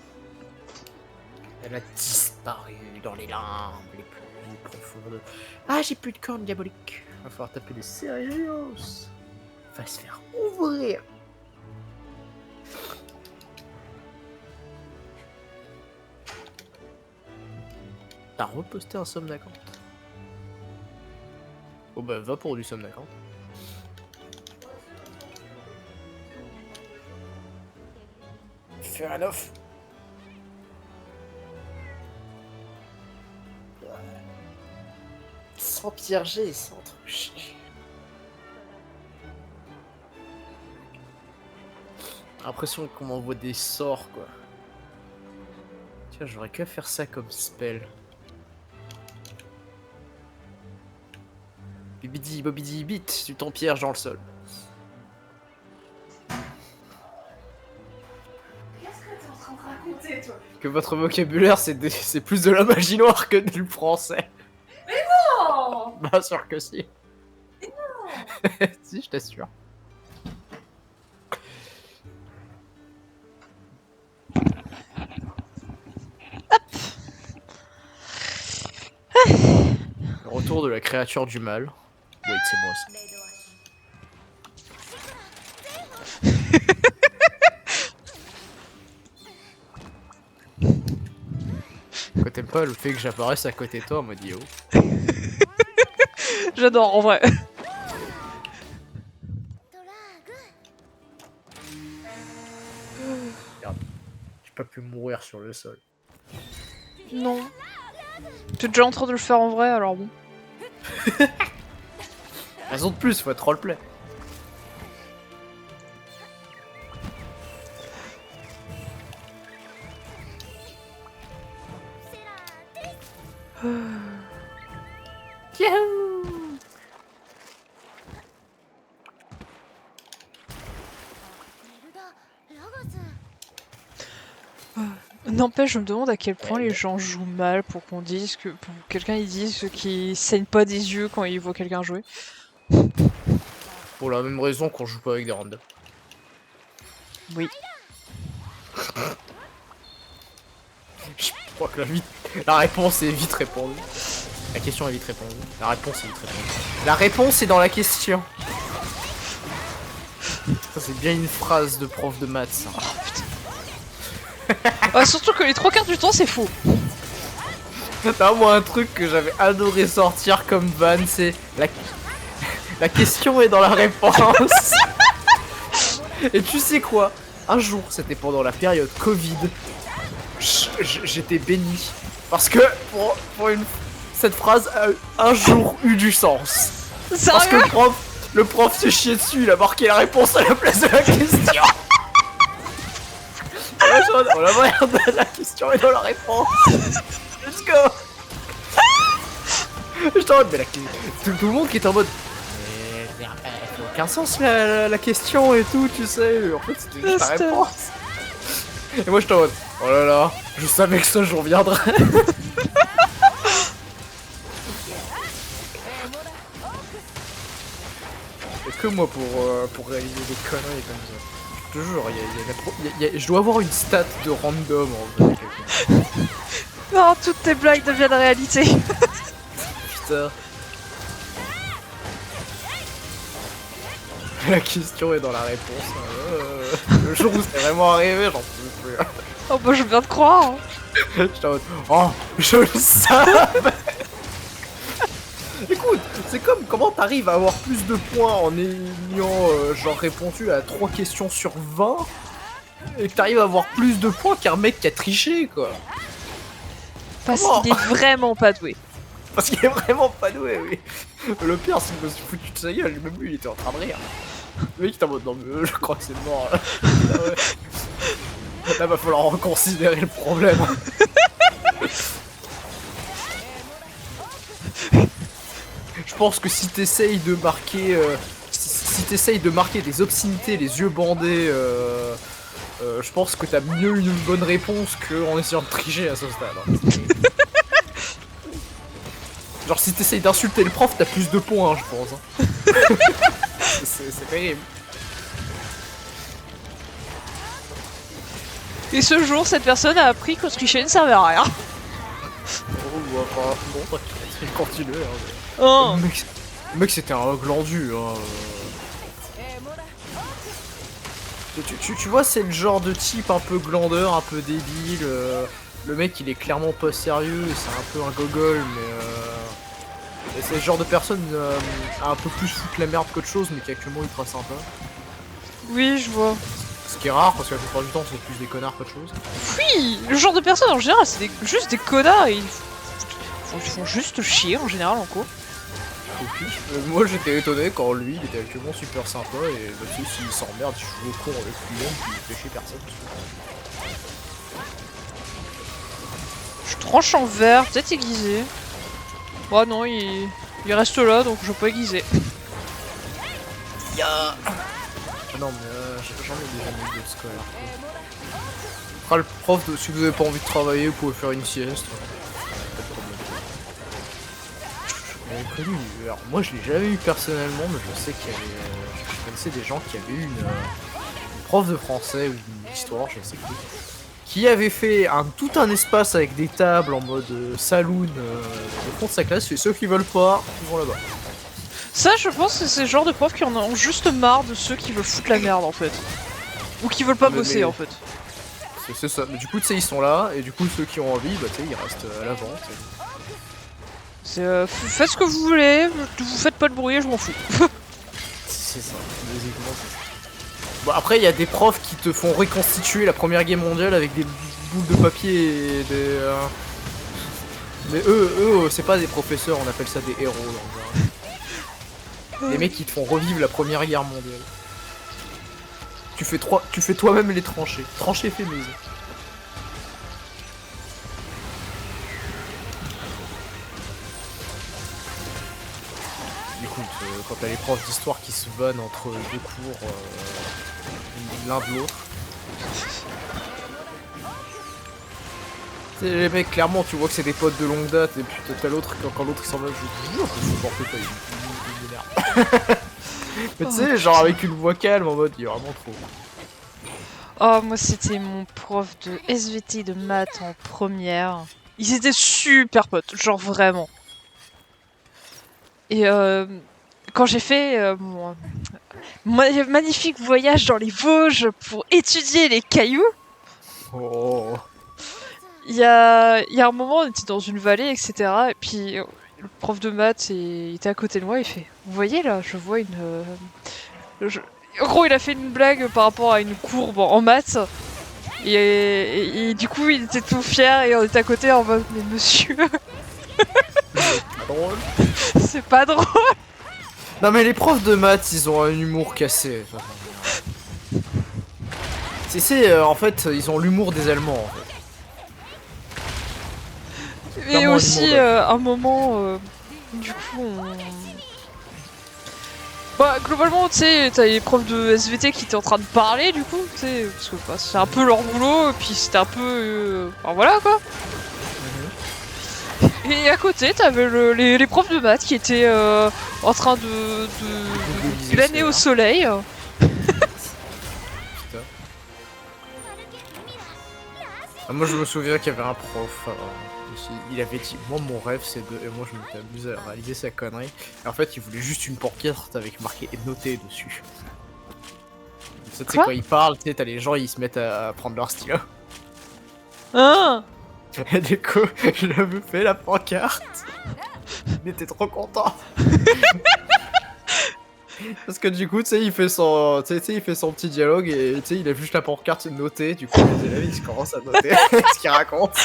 Elle a disparu dans les limbes les plus profondes. Ah, j'ai plus de cornes diaboliques. Va falloir taper des Serios. Va se faire ouvrir. T'as reposté un somme d'account? Oh bah va pour du somme d'account. Fair enough. Sans Pierre G, sans trop chier. L'impression qu'on m'envoie des sorts quoi. Tiens, j'aurais qu'à faire ça comme spell. Bibidi bobidi bit, tu t'empierres dans le sol. Qu'est-ce que t'es en train de raconter, toi? Que votre vocabulaire c'est plus de la magie noire que du français. Oh! Bah sûr que si. Si, je t'assure. Le retour de la créature du mal. Wait, c'est moi ça. Quoi, t'aimes pas le fait que j'apparaisse à côté de toi en mode yo? J'adore en vrai. Regarde, j'ai pas pu mourir sur le sol. Non. T'es déjà en train de le faire en vrai alors bon. Raison de plus, faut être roleplay. N'empêche, je me demande à quel point les gens jouent mal pour qu'on dise que. Pour que quelqu'un ils dise qu'ils saignent pas des yeux quand ils voient quelqu'un jouer. Pour la même raison qu'on joue pas avec des randoms. Oui. Je crois que la réponse est vite répondue. La question est vite répondue. La réponse est vite répondue. La réponse est dans la question. Ça c'est bien une phrase de prof de maths. Ça. Ouais, surtout que les 3/4 du temps c'est faux. Non, moi un truc que j'avais adoré sortir comme van, c'est la question est dans la réponse. Et tu sais quoi? Un jour, c'était pendant la période Covid, j'étais béni. Parce que pour cette phrase a un jour eu du sens. Parce que le prof s'est chié dessus, il a marqué la réponse à la place de la question. On la merde, la question est dans la réponse. Let's go. J'étais en mode, mais tout le monde qui est en mode. Mais ça fait aucun sens la question et tout, tu sais. En fait, c'était juste la réponse. Et moi, j'étais en mode, oh là là, je savais que ce jour viendrait. Et que moi pour réaliser des conneries comme ça. Je te jure, je dois avoir une stat de random en vrai. Non, toutes tes blagues deviennent réalité. Putain. La question est dans la réponse. Le jour où c'est vraiment arrivé, j'en peux plus. Oh bah je viens de croire. Hein. J'étais en mode, oh, je le savais. Écoute, c'est comme comment t'arrives à avoir plus de points en ayant genre répondu à 3 questions sur 20 et que t'arrives à avoir plus de points qu'un mec qui a triché quoi. Parce qu'il est vraiment pas doué. Parce qu'il est vraiment pas doué, oui. Le pire, c'est que je me suis foutu de sa gueule, même lui il était en train de rire. Le mec était en mode, non mais je crois que c'est mort là. Là va falloir reconsidérer le problème. Je pense que si t'essayes de marquer si t'essayes de marquer des obscénités les yeux bandés, je pense que t'as mieux une bonne réponse qu'en essayant de tricher à ce stade. Hein. Genre si t'essayes d'insulter le prof, t'as plus de points, hein, je pense. Hein. C'est terrible. Et ce jour, cette personne a appris que tricher ne servait à rien. Oh, enfin, bon, t'inquiète, il continue. Hein, Oh. Le mec c'était un glandu. Hein. Tu vois, c'est le genre de type un peu glandeur, un peu débile, le mec il est clairement pas sérieux, c'est un peu un gogol, mais et c'est le genre de personne à un peu plus foutre la merde qu'autre chose, mais qui est actuellement ultra sympa. Oui, je vois. Ce qui est rare parce que la plupart du temps c'est plus des connards qu'autre chose. Oui, le genre de personnes en général, c'est juste des connards et ils font juste chier en général en cours. Et puis, moi j'étais étonné quand lui il était actuellement super sympa et bah, tu sais, s'il s'emmerde, il joue au con avec lui-même puis il fait chier personne. Je tranche en vert, peut-être aiguisé. Oh non, il reste là donc je peux aiguiser. Ah non mais j'en ai des anecdotes scolaires. Après le prof, si vous avez pas envie de travailler, vous pouvez faire une sieste. Pas de problème. Je l'avais connu, alors moi je l'ai jamais eu personnellement, mais je sais qu'il y avait. Je connaissais des gens qui avaient eu une prof de français ou d'histoire, je sais plus. Qui avait fait tout un espace avec des tables en mode saloon au fond de sa classe, et ceux qui veulent pas, ils vont là-bas. Ça, je pense que c'est le genre de profs qui en ont juste marre de ceux qui veulent foutre la merde en fait. Ou qui veulent pas bosser en fait. C'est ça, mais du coup tu sais ils sont là, et du coup ceux qui ont envie, bah tu sais ils restent à l'avant. C'est faites ce que vous voulez, vous faites pas de bruit, je m'en fous. C'est ça, basiquement c'est ça. Bon après il y a des profs qui te font reconstituer la première guerre mondiale avec des boules de papier et des... Mais eux c'est pas des professeurs, on appelle ça des héros dans le genre. Des mecs qui te font revivre la première guerre mondiale. Tu fais toi-même les tranchées. Tranchées fait maison. Écoute, quand t'as les profs d'histoire qui se vannent entre deux cours l'un de l'autre. C'est les mecs, clairement, tu vois que c'est des potes de longue date, et puis t'as l'autre, quand l'autre il s'en va, je vous supporte pas, il m'énerve. Mais tu sais, genre avec une voix calme en mode, il est vraiment trop. Oh, moi c'était mon prof de SVT de maths en première. Ils étaient super potes, genre vraiment. Et quand j'ai fait mon magnifique voyage dans les Vosges pour étudier les cailloux, Oh. il y a un moment, on était dans une vallée, etc. Et puis le prof de maths il était à côté de moi, il fait vous voyez là, je vois une. En gros, il a fait une blague par rapport à une courbe en maths. Et du coup, il était tout fier et on était à côté en mode mais monsieur, Drôle. c'est pas drôle. Non mais les profs de maths, ils ont un humour cassé. En fait, ils ont l'humour des Allemands. En fait. Et Clairement, aussi, l'humour un moment, du coup, bah, globalement, tu sais, t'as les profs de SVT qui étaient en train de parler, du coup, tu sais, parce que bah, c'est un peu leur boulot, et puis c'était un peu... Enfin, voilà, quoi. Et à côté, t'avais les profs de maths qui étaient en train de glaner au soleil. Putain. Ah, moi je me souviens qu'il y avait un prof, il avait dit moi mon rêve c'est de... Et moi je m'étais amusé à réaliser sa connerie. Et en fait il voulait juste une pancarte avec marqué noté dessus. Tu sais Quoi quand il parle, tu sais t'as les gens ils se mettent à prendre leur stylo. Hein. Et du coup je lui avais fait la pancarte. Il était trop content. Parce que du coup, tu sais, il fait son petit dialogue et tu sais, il a juste la pancarte notée. Du coup, les élèves ils commencent à noter ce qu'il raconte.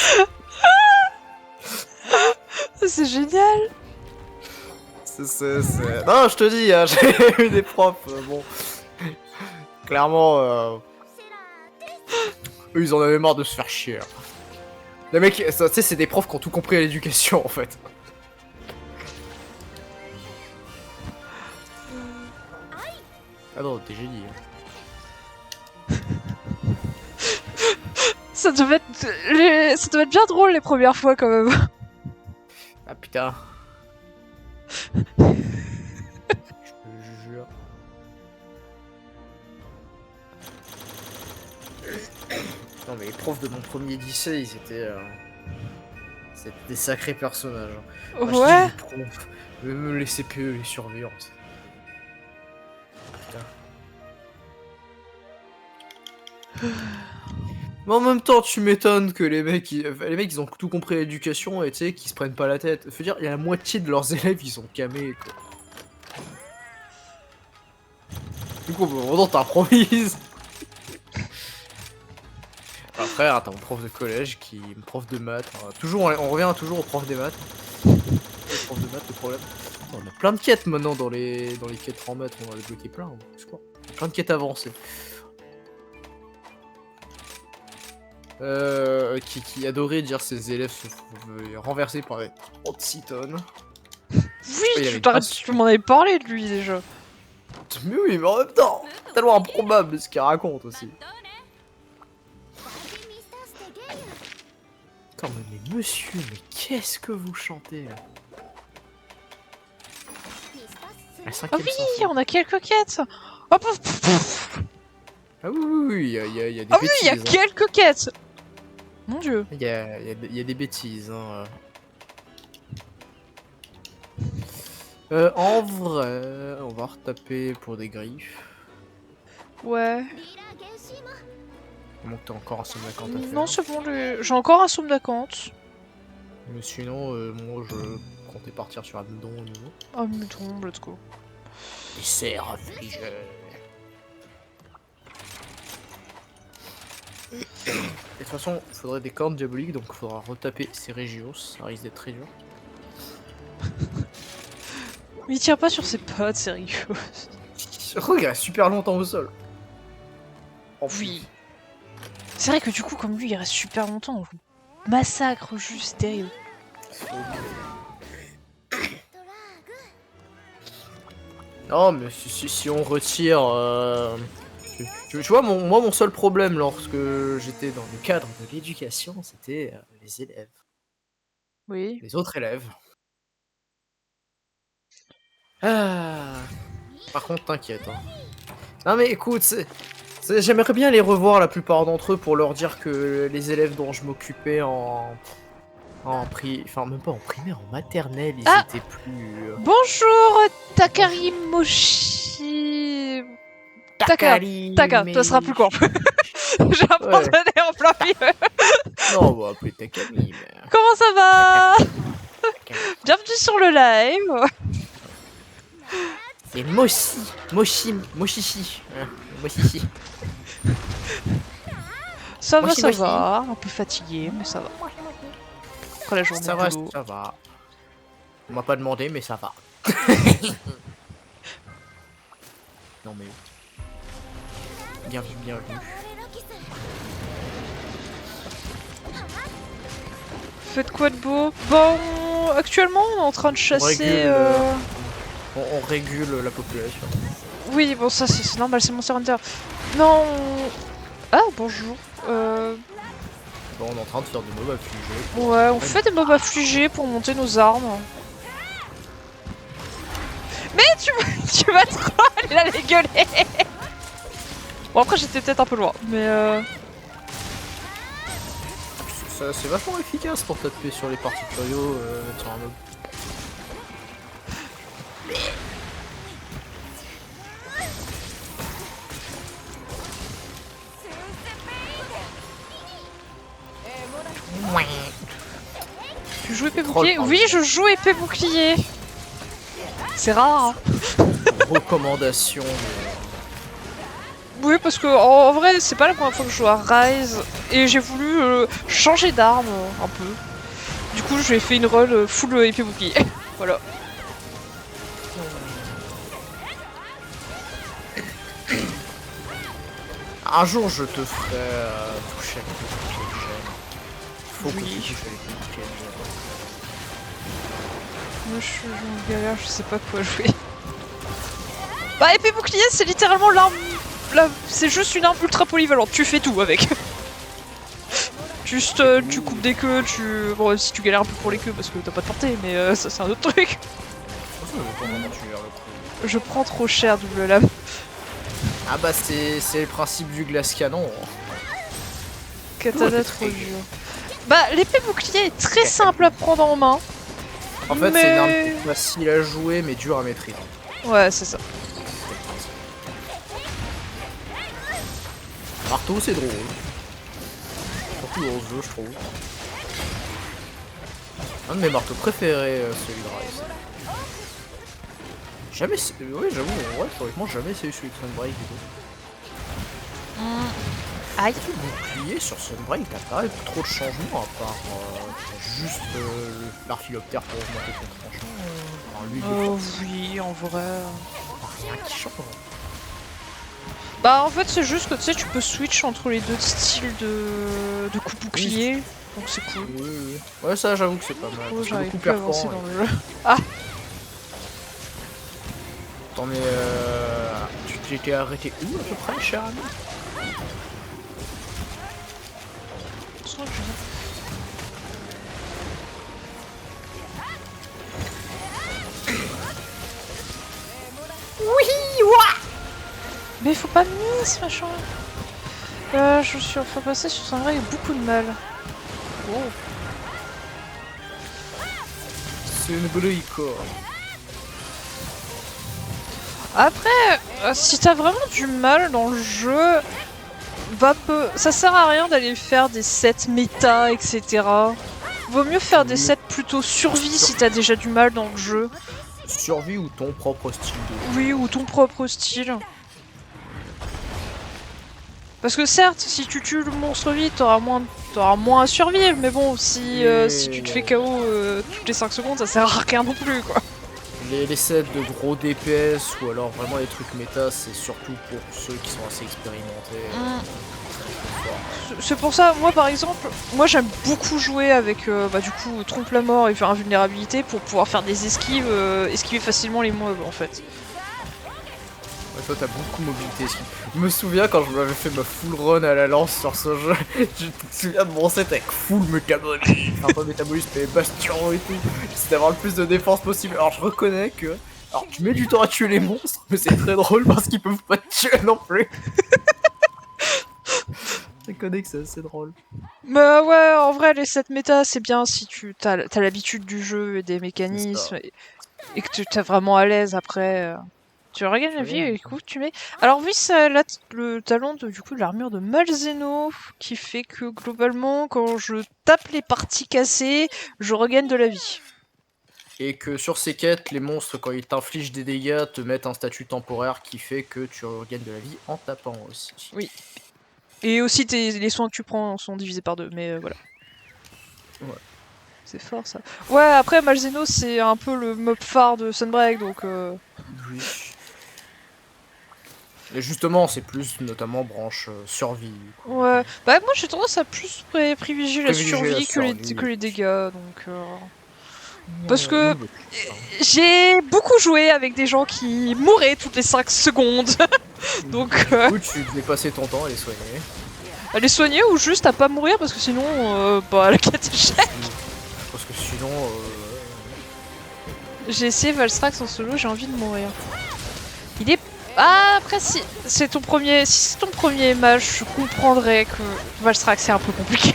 C'est génial. Non, je te dis, hein, j'ai eu des profs. Bon, clairement, eux, ils en avaient marre de se faire chier. Hein. Les mecs, tu sais, c'est des profs qui ont tout compris à l'éducation en fait. Ah non, t'es génie. Hein. Ça devait être bien drôle les premières fois quand même. Ah putain. Je jure. Non mais les profs de mon premier lycée, ils étaient... C'était des sacrés personnages. Hein. Moi, Ouais. je dis les profs, même les CPE, les surveillants. Putain. Mais en même temps, tu m'étonnes que les mecs, ils ont tout compris à l'éducation et tu sais, qu'ils se prennent pas la tête. Faut dire, il y a la moitié de leurs élèves, ils sont camés, quoi. Du coup, bon, t'improvises. Après, hein, t'as mon prof de collège qui mon prof de maths. Hein. Toujours, on revient toujours au prof des maths. Le prof de maths, le problème. On a plein de quêtes maintenant dans les quêtes en maths, on va les bloquer plein. Je crois. Plein de quêtes avancées. Qui adorait dire ses élèves se font renverser par des 36 tonnes. Oui, tu m'en avais parlé de lui déjà. Mais oui, mais en même temps, tellement improbable ce qu'il raconte aussi. Attends, mais monsieur, mais qu'est-ce que vous chantez là? La Ah cinquième oui, symphonie. on a quelques quêtes. Oh, pouf, pouf, pouf. Ah oui, il y a des Ah oui, bêtises. il y a hein. quelques quêtes. Mon dieu. Il y a des bêtises. Hein. En vrai, on va retaper pour des griffes. Ouais. Comment que t'as encore un somme d'account à faire. Non, c'est bon, j'ai encore un somme d'account. Mais sinon, moi je comptais partir sur un don au niveau. Oh, mouton, let's go. Dessert affligé. Et de toute façon, il faudrait des cornes diaboliques, donc il faudra retaper ces régios, ça risque d'être très dur. Mais il tire pas sur ses pattes, c'est rigolo. Je crois qu'il reste super longtemps au sol. En Oui. C'est vrai que du coup, comme lui, il reste super longtemps. On massacre juste terrible. Non, mais si on retire... Tu vois, moi, mon seul problème lorsque j'étais dans le cadre de l'éducation, c'était les élèves. Oui. Les autres élèves. Ah. Par contre, t'inquiète. Hein. Non mais écoute, j'aimerais bien les revoir la plupart d'entre eux pour leur dire que les élèves dont je m'occupais enfin même pas en primaire, en maternelle, ils étaient plus... Bonjour, Takari Moshi... Taka, toi sera plus court. J'ai abandonné en plein milieu. Non, on va appeler Takami, mais... Comment ça va? Bienvenue sur le live. C'est Moshishi. Moshishi. Ça va, Moshi, ça moshi. va. Un peu fatigué, mais ça va. Après la journée Ça de va, boulot. ça va. On m'a pas demandé, mais ça va. Non mais... Bienvenue. Faites quoi de beau? Bon, actuellement, on est en train de chasser... On régule la population. Oui, bon, ça c'est normal, c'est Monster Hunter. Non... Ah, bonjour. Bon, on est en train de faire des mobs affligés. Ouais, on fait des mobs affligés pour monter nos armes. Mais tu vas trop aller là les gueuler. Bon, après j'étais peut-être un peu loin, mais C'est vachement efficace pour taper sur les parties curio sur un mob. Tu joues épée bouclier? Oui, je joue épée bouclier. C'est rare, hein. Recommandation. Oui, parce que en vrai, c'est pas la première fois que je joue à Rise et j'ai voulu changer d'arme un peu. Du coup, j'ai fait une run full épée bouclier. Voilà. Un jour, je te ferai toucher à l'épée bouclier que j'aime. Faut que tu touches à l'épée bouclier que j'aime. Moi, je suis en galère, je sais pas quoi jouer. Bah, épée bouclier, c'est littéralement l'arme. C'est juste une arme ultra polyvalente. Tu fais tout avec. Juste, tu coupes des queues, Bon, si tu galères un peu pour les queues parce que t'as pas de portée, mais ça, c'est un autre truc. Je prends trop cher, double lame. Ah bah, c'est le principe du glace canon. Katana trop dur. Bah, l'épée bouclier est très simple à prendre en main. En fait, c'est une arme facile à jouer mais dure à maîtriser. Ouais, c'est ça. Marteau, c'est drôle. surtout dans ce jeu, je trouve. Un de mes marteaux préférés, celui de Rise. Jamais, oui, j'avoue, en vrai, historiquement, jamais essayé celui de Sunbreak du tout. Aïe. Le bouclier sur Sunbreak, t'as pas trop de changements à part juste l'arphiloptère pour augmenter ton tranchant. Enfin, lui, Oh oui, en vrai. rien qui change. Bah en fait c'est juste que tu sais tu peux switch entre les deux styles de coup bouclier, donc c'est cool. Oui, oui. Ouais, ça, j'avoue que c'est pas mal. Oh, parce que j'arrive le coup plus à avancer perforant, dans le jeu. T'en es. Tu t'étais arrêté où à peu près, cher ami? Oui, ouah. Mais faut pas miss machin. Je suis enfin passé sur un vrai avec beaucoup de mal. Oh. C'est une bruit quoi. Après, si t'as vraiment du mal dans le jeu, ça sert à rien d'aller faire des sets méta, etc. Vaut mieux faire des sets plutôt survie si t'as déjà du mal dans le jeu. Survie ou ton propre style de jeu. Oui, ou ton propre style. Parce que certes, si tu tues le monstre vite, t'auras moins à survivre, mais bon, si tu te fais KO toutes les 5 secondes, ça sert à rien non plus, quoi. Les sets de gros DPS ou alors vraiment les trucs méta, c'est surtout pour ceux qui sont assez expérimentés. C'est pour ça, moi par exemple, moi j'aime beaucoup jouer avec du coup trompe la mort et faire invulnérabilité pour pouvoir faire des esquives, esquiver facilement les mobs en fait. Ouais, toi t'as beaucoup de mobilité. Je me souviens quand je m'avais fait ma full run à la lance sur ce jeu, je me souviens de mon set avec full métabolisme. Enfin pas métabolisme mais bastion et tout. C'est d'avoir le plus de défense possible. Alors je reconnais que... Alors tu mets du temps à tuer les monstres, mais c'est très drôle parce qu'ils peuvent pas te tuer non plus. Je reconnais que c'est assez drôle. Bah ouais, en vrai les 7 méta c'est bien si tu t'as l'habitude du jeu et des mécanismes et que tu t'es vraiment à l'aise après. Tu regagnes la vie et écoute, tu mets. Alors oui, ça là le talent du coup de l'armure de Malzeno qui fait que globalement quand je tape les parties cassées, je regagne de la vie. Et que sur ces quêtes, les monstres, quand ils t'infligent des dégâts, te mettent un statut temporaire qui fait que tu regagnes de la vie en tapant aussi. Oui. Et aussi les soins que tu prends sont divisés par 2, mais voilà. Ouais. C'est fort ça. Ouais, après Malzeno c'est un peu le mob phare de Sunbreak donc. Oui. Et justement, c'est plus notamment branche survie. Ouais. Bah moi j'ai tendance à plus privilégier la Privilégier survie la que survie. les dégâts donc. Parce que j'ai beaucoup joué avec des gens qui mouraient toutes les 5 secondes. Donc Du coup, tu devais passer ton temps à les soigner. à les soigner ou juste à pas mourir parce que sinon la quête échec. Parce que sinon... J'ai essayé Valstrax en solo, j'ai envie de mourir. Il est... Ah, après si c'est ton premier match, je comprendrais que Valstrax c'est un peu compliqué.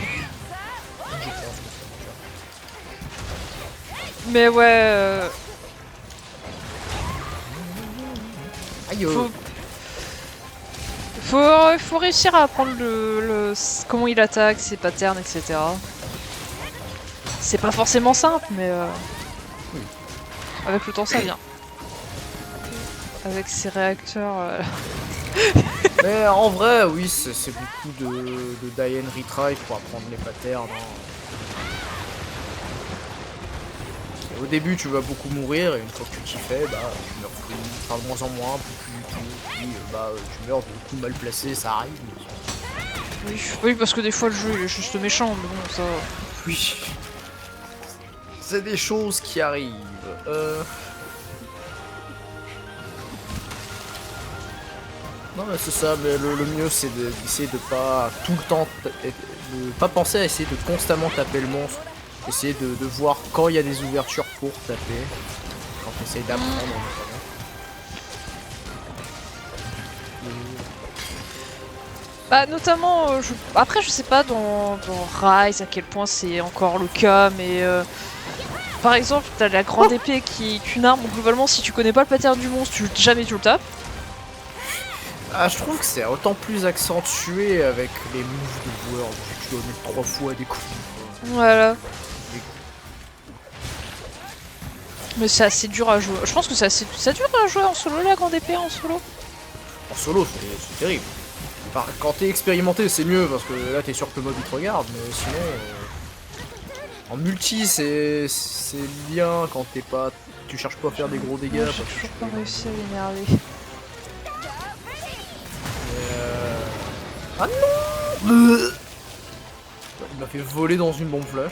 Mais ouais... Aïe Faut réussir à apprendre comment il attaque, ses patterns, etc. C'est pas forcément simple, mais Oui. avec le temps ça vient. Avec ses réacteurs... Mais en vrai, oui, c'est beaucoup de die and retry pour apprendre les patterns. Et au début, tu vas beaucoup mourir, et une fois que tu t'y fais, bah, tu meurs plus, enfin, de moins en moins, puis tu meurs de coups mal placés, ça arrive. Mais... Oui, parce que des fois le jeu il est juste méchant, mais bon, ça... Oui. C'est des choses qui arrivent. Non mais c'est ça, mais le mieux c'est d'essayer de pas tout le temps, de pas penser à essayer de constamment taper le monstre. Essayer de voir quand il y a des ouvertures pour taper, quand tu essayes d'apprendre notamment. Bah notamment, après je sais pas dans Rise à quel point c'est encore le cas, mais par exemple t'as la grande épée qui est une arme, donc globalement si tu connais pas le pattern du monstre, jamais tu le tapes. Ah, je trouve que c'est autant plus accentué avec les moves de joueurs. Tu dois mettre 3 fois des coups. Voilà. Mais c'est assez dur à jouer. Je pense que c'est assez... Ça dure à jouer en solo, la grande épée en solo. En solo, c'est terrible. Enfin, quand t'es expérimenté, c'est mieux parce que là t'es sûr que le mob il te regarde, mais sinon. En multi, c'est bien quand t'es pas. Tu cherches pas à faire des gros dégâts. Moi, parce j'ai que toujours tu pas peux- réussi à l'énerver. Ah non. Il m'a fait voler dans une bombe flash.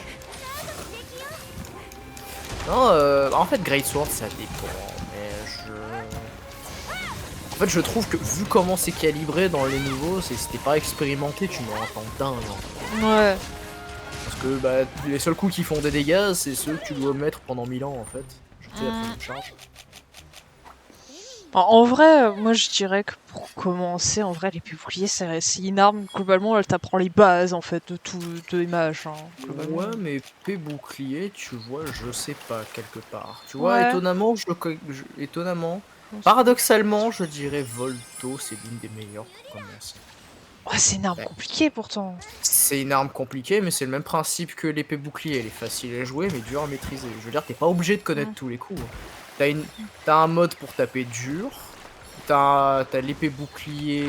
Non, en fait, Great Sword ça dépend, mais en fait, je trouve que vu comment c'est calibré dans les nouveaux, si t'es pas expérimenté, tu me rends dingue. Ouais. Parce que bah, les seuls coups qui font des dégâts, c'est ceux que tu dois mettre pendant 1000 ans en fait. Je sais, après une charge. En vrai, moi je dirais que pour commencer, en vrai, l'épée bouclier, c'est une arme, globalement, elle t'apprend les bases en fait de tout, de l'image. Hein, globalement. Ouais, mais épée bouclier, tu vois, je sais pas, quelque part. Tu vois, Ouais. étonnamment, paradoxalement, je dirais Volto, c'est l'une des meilleures pour commencer. Ouais, c'est une arme Ouais. compliquée pourtant. C'est une arme compliquée, mais c'est le même principe que l'épée bouclier. Elle est facile à jouer, mais dure à maîtriser. Je veux dire, t'es pas obligé de connaître tous les coups. T'as un mode pour taper dur. T'as l'épée bouclier,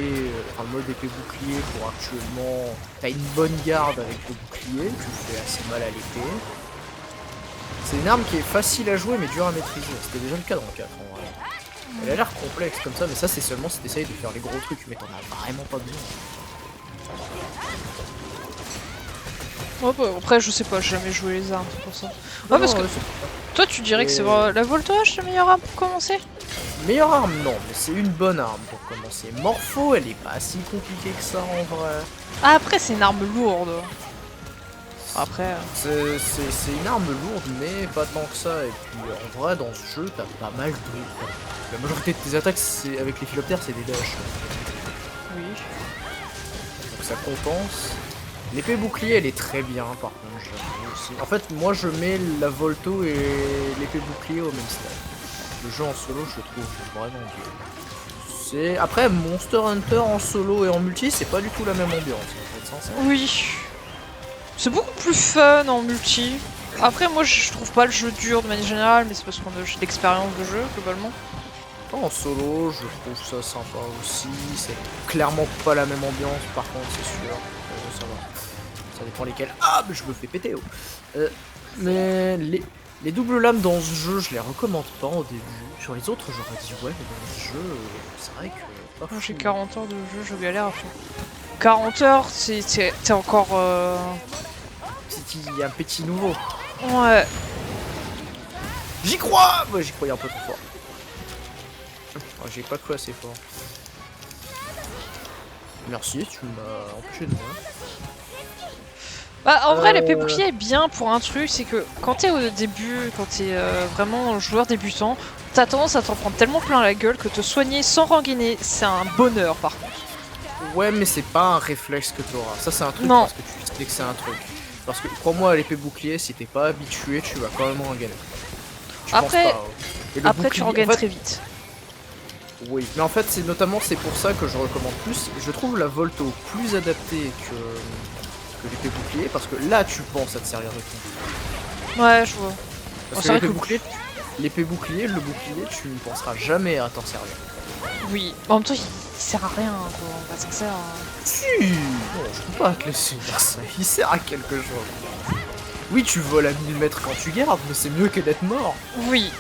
enfin le mode épée bouclier pour actuellement. T'as une bonne garde avec le bouclier, tu fais assez mal à l'épée. C'est une arme qui est facile à jouer mais dure à maîtriser. C'était déjà le cas dans le 4 en vrai. Elle a l'air complexe comme ça, mais ça c'est seulement si t'essayes de faire les gros trucs, mais t'en as vraiment pas besoin. Ouais, bah, après, je sais pas, j'ai jamais joué les armes, c'est pour ça. Non, Ouais, parce que non, toi, tu dirais que c'est Et- vraiment la voltage la meilleure arme pour commencer? meilleure arme, non, mais c'est une bonne arme pour commencer. Morpho, elle est pas si compliquée que ça en vrai. Ah, après, c'est une arme lourde. Après. C'est une arme lourde, mais pas tant que ça. Et puis en vrai, dans ce jeu, t'as pas mal de. La majorité de tes attaques avec les philoptères, c'est des dashs. Oui. Donc ça compense. L'épée bouclier, elle est très bien, par contre. J'avoue aussi. En fait, moi, je mets la Volto et l'épée bouclier au même stade. Le jeu en solo, je le trouve vraiment bien. C'est après Monster Hunter en solo et en multi, c'est pas du tout la même ambiance. En fait, sincère. Oui. C'est beaucoup plus fun en multi. Après, moi, je trouve pas le jeu dur de manière générale, mais c'est parce qu'on a j'ai l'expérience de jeu, globalement. En solo, je trouve ça sympa aussi. C'est clairement pas la même ambiance, par contre, c'est sûr. Ça va. Ça dépend lesquels. Ah, mais je me fais péter. Oh. Mais les doubles lames dans ce jeu, je les recommande pas au début. Sur les autres, j'aurais dit ouais, mais dans ce jeu, c'est vrai que pas Moi, j'ai fou. 40 heures de jeu, je galère à faire. 40 heures, t'es encore. Il y a un petit nouveau. Ouais. J'y crois. Moi, j'y croyais un peu trop fort. Oh, j'ai pas cru assez fort. Merci, tu m'as empêché de voir. Bah, en vrai, l'épée bouclier est bien pour un truc, c'est que quand t'es au début, quand t'es vraiment joueur débutant, t'as tendance à t'en prendre tellement plein la gueule que te soigner sans rengainer, c'est un bonheur par contre. Ouais, mais c'est pas un réflexe que t'auras. Ça, c'est un truc Non. parce que tu sais que c'est un truc. Parce que crois-moi, à l'épée bouclier, si t'es pas habitué, tu vas quand même rengainer. Tu Après- penses pas, Et le Après, tu bouclier, rengaines en fait, très vite. Oui, mais en fait, c'est pour ça que je recommande plus. Je trouve la Volto plus adaptée que l'épée bouclier parce que là, tu penses à te servir de con. Ouais, je vois. Parce c'est que vrai l'épée bouclier, le bouclier, tu ne penseras jamais à t'en servir. Oui. En même temps, il sert à rien, quoi. On va se faire. Si, non, je peux pas te laisser dire ça. Il sert à quelque chose. Oui, tu voles à 1000 mètres quand tu gardes, mais c'est mieux que d'être mort. Oui.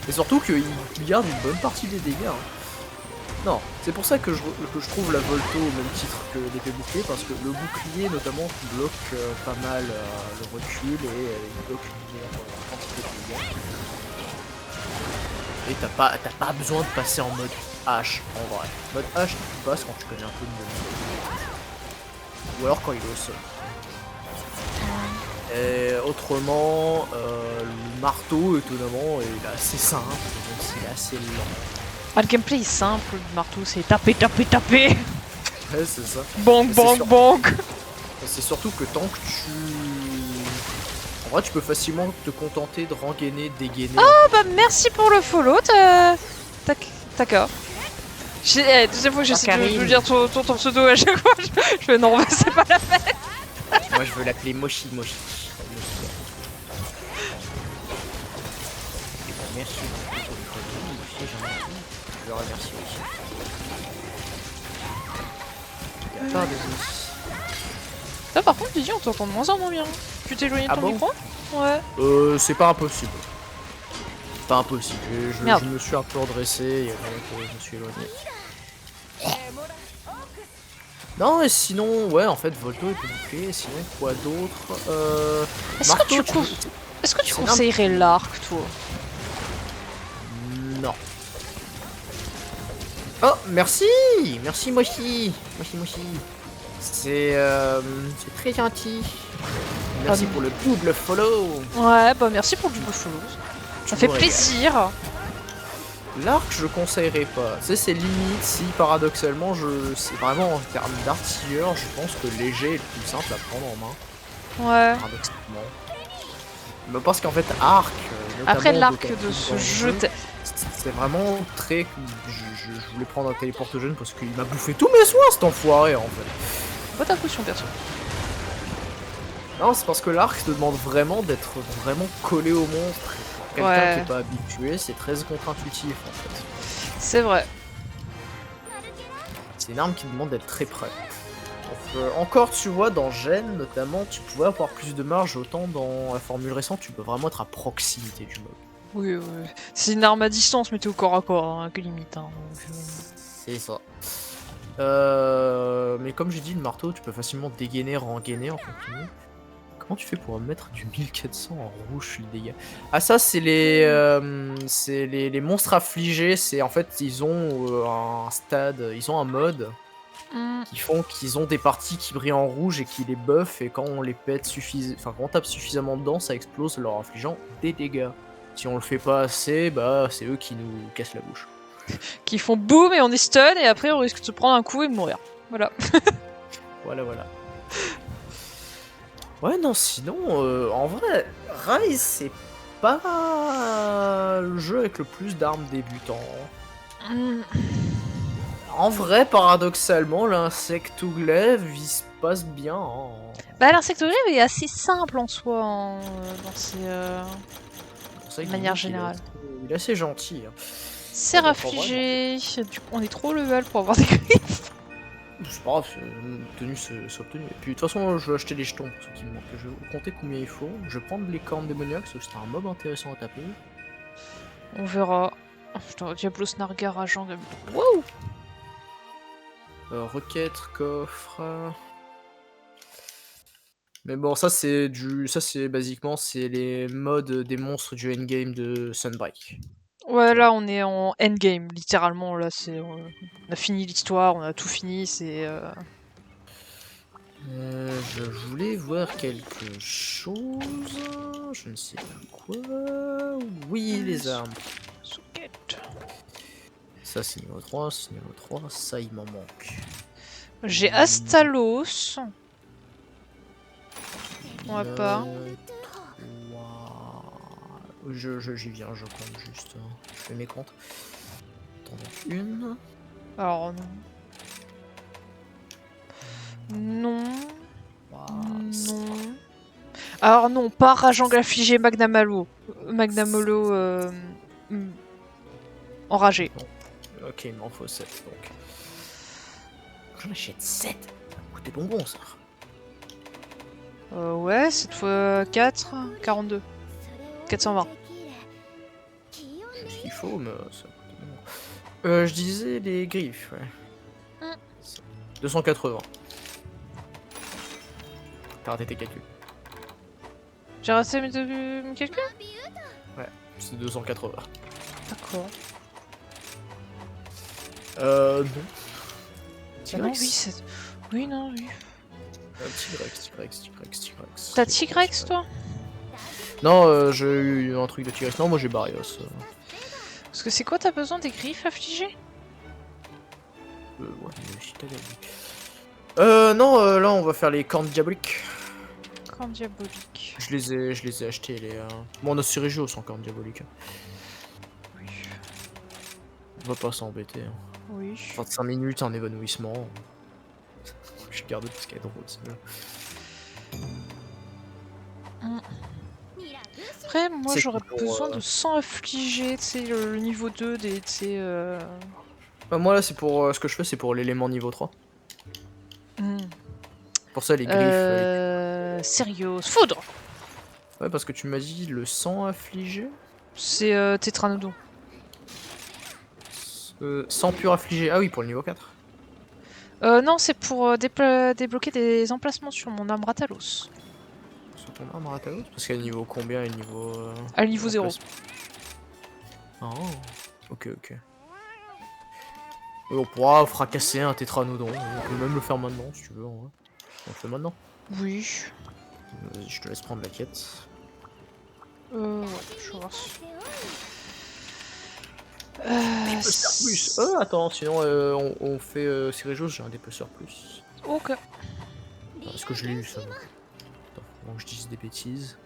Et surtout qu'il garde une bonne partie des dégâts. Hein. Non, c'est pour ça que je trouve la Volto au même titre que l'épée bouclier, parce que le bouclier notamment bloque pas mal le recul et il bloque une meilleure quantité de dégâts. Et t'as pas besoin de passer en mode H en vrai. Mode H, tu passes quand tu connais un peu de mobilité. Ou alors quand il est au sol. Et autrement, le marteau, étonnamment, il est assez simple, même s'il est assez lent. Ah, le gameplay est simple, le marteau, c'est taper, taper, taper. Ouais, c'est ça. Bonk, C'est bonk, sûr. bonk. Et c'est surtout que tant que tu... En vrai, tu peux facilement te contenter de rengainer, dégainer. Ah bah merci pour le follow, t'as qu'à. Deuxième fois que j'essaie de Karine. dire ton pseudo à chaque fois, je fais non, c'est pas la peine. Moi je veux l'appeler Moshi Moshi. Et bon, merci beaucoup pour le produit, c'est gentil. Je le remercie aussi. Il y a pas de soucis. Là, par contre, Didi, on t'entend de moins en moins bien. Tu t'es éloigné de Ah ton bon micro? Ouais. C'est pas impossible. Pas impossible. Merde. Je me suis un peu redressé et je me suis éloigné. Non, et sinon, ouais, en fait, Volto est bouclé. Sinon, quoi d'autre Est-ce que Marteau, tu, Est-ce que tu c'est conseillerais l'arc, toi? Non. Oh, merci. Merci, Moshi. Moshi. C'est très gentil. Merci pour le double follow. Ouais, bah merci pour le double follow. Ça fait me plaisir. L'arc, je conseillerais pas. Tu sais, c'est limite si paradoxalement, c'est vraiment en termes d'artilleur, je pense que léger est le plus simple à prendre en main. Ouais. Paradoxalement. Mais parce qu'en fait, arc. Après notamment l'arc de ce dans le jeu, c'est vraiment très. Je voulais prendre un téléporte-jeune parce qu'il m'a bouffé tous mes soins, cet enfoiré en fait. pas ta caution perso. Non, c'est parce que l'arc te demande vraiment d'être vraiment collé au monstre. Pour quelqu'un Ouais. qui est pas habitué, c'est très contre-intuitif en fait. C'est vrai. C'est une arme qui demande d'être très près. Donc, encore, tu vois, dans Gen notamment, tu pouvais avoir plus de marge, autant dans la formule récente, tu peux vraiment être à proximité du mob. Oui. C'est une arme à distance, mais t'es au corps à corps, hein, que limite. Hein, donc, C'est ça. Mais comme j'ai dit, le marteau, tu peux facilement dégainer, rengainer en continu. Comment tu fais pour mettre du 1400 en rouge le dégât? Ah ça c'est les monstres affligés, c'est en fait ils ont un stade, ils ont un mode qui font qu'ils ont des parties qui brillent en rouge et qui les buffent et quand on les pète quand on tape suffisamment dedans ça explose leur infligeant des dégâts. Si on le fait pas assez, bah c'est eux qui nous cassent la bouche. Qui font boum et on est stun et après on risque de se prendre un coup et de mourir. Voilà. Voilà. Ouais, non, sinon, en vrai, Rise, c'est pas le jeu avec le plus d'armes débutants. En vrai, paradoxalement, l'insectoglaive, il se passe bien. Hein. Bah l'insectoglaive est assez simple en soi, dans ses Pour ça, de manière Gimmick, générale. Il est assez gentil. Hein. Serre donc, en vrai, affligée. Du coup, on est trop level pour avoir des griffes. C'est pas grave, c'est obtenu. Et puis de toute façon, je vais acheter les jetons pour ceux qui me manquent. Je vais compter combien il faut. Je vais prendre les cornes démoniaques, parce que c'est un mob intéressant à taper. On verra. Oh, putain, Diablo Snargar à Jean. Wow. Requête, coffre. Mais bon, ça c'est basiquement c'est les modes des monstres du endgame de Sunbreak. Ouais, là on est en endgame, littéralement. Là, on a fini l'histoire, on a tout fini. C'est. Je voulais voir quelque chose. Je ne sais pas quoi. Oui, les armes. Socket. Ça c'est niveau 3, c'est niveau 3. Ça il m'en manque. J'ai Astalos. On va pas. J'y viens, je compte juste. Je fais mes comptes. Attends, une. Alors non. Non. Alors non, pas Rajang affligé Magnamalo. Magnamolo enragé. Ok, il m'en faut 7 donc. J'en achète 7. Ça me coûte des bonbons ça. Ouais, 7 fois 4, 42. 420. J'ai ce qu'il faut, mais ça coûte des bonbons. Je disais les griffes, ouais. 280. T'as raté tes calculs. J'ai raté mes calculs. C'est 280. D'accord. Non. Ah non, oui, c'est... Oui, non, oui. Tigrex. T'as Tigrex, toi? Non, j'ai eu un truc de Tigrex. Non, moi j'ai Barrios. Parce que c'est quoi, t'as besoin des griffes affligées? Ouais, mais si t'as non, là on va faire les cornes diaboliques. Corne diabolique. Je les ai achetés les. Bon, on a Cyrégio sans cornes diaboliques. Oui. On va pas s'embêter. Hein. Oui. 25 minutes en évanouissement. Je garde tout ce qui est drôle, c'est bien. Après, moi C'est j'aurais pour, besoin de 100 affligés, tu sais, le niveau 2 des. Tu sais, Bah, moi là, c'est pour ce que je fais, c'est pour l'élément niveau 3. Pour ça, les griffes. Sérieux. Foudre. Ouais, parce que tu m'as dit le sang affligé. C'est Tétranodon. Sang pur affligé. Ah oui, pour le niveau 4. Non, c'est pour débloquer des emplacements sur mon arme Ratalos. Sur ton arme Ratalos. Parce qu'à niveau combien et niveau. À niveau 0. Oh. Ok, ok. On pourra fracasser un tétranodon. On peut même le faire maintenant si tu veux. En vrai. On le fait maintenant. Oui. Vas-y, je te laisse prendre la quête. Ouais, je vais voir si. Plus. Attends, sinon on fait Cyrejos, j'ai un dépeceur plus. Ok. Est-ce que je l'ai eu ça? Attends, avant que je dise des bêtises.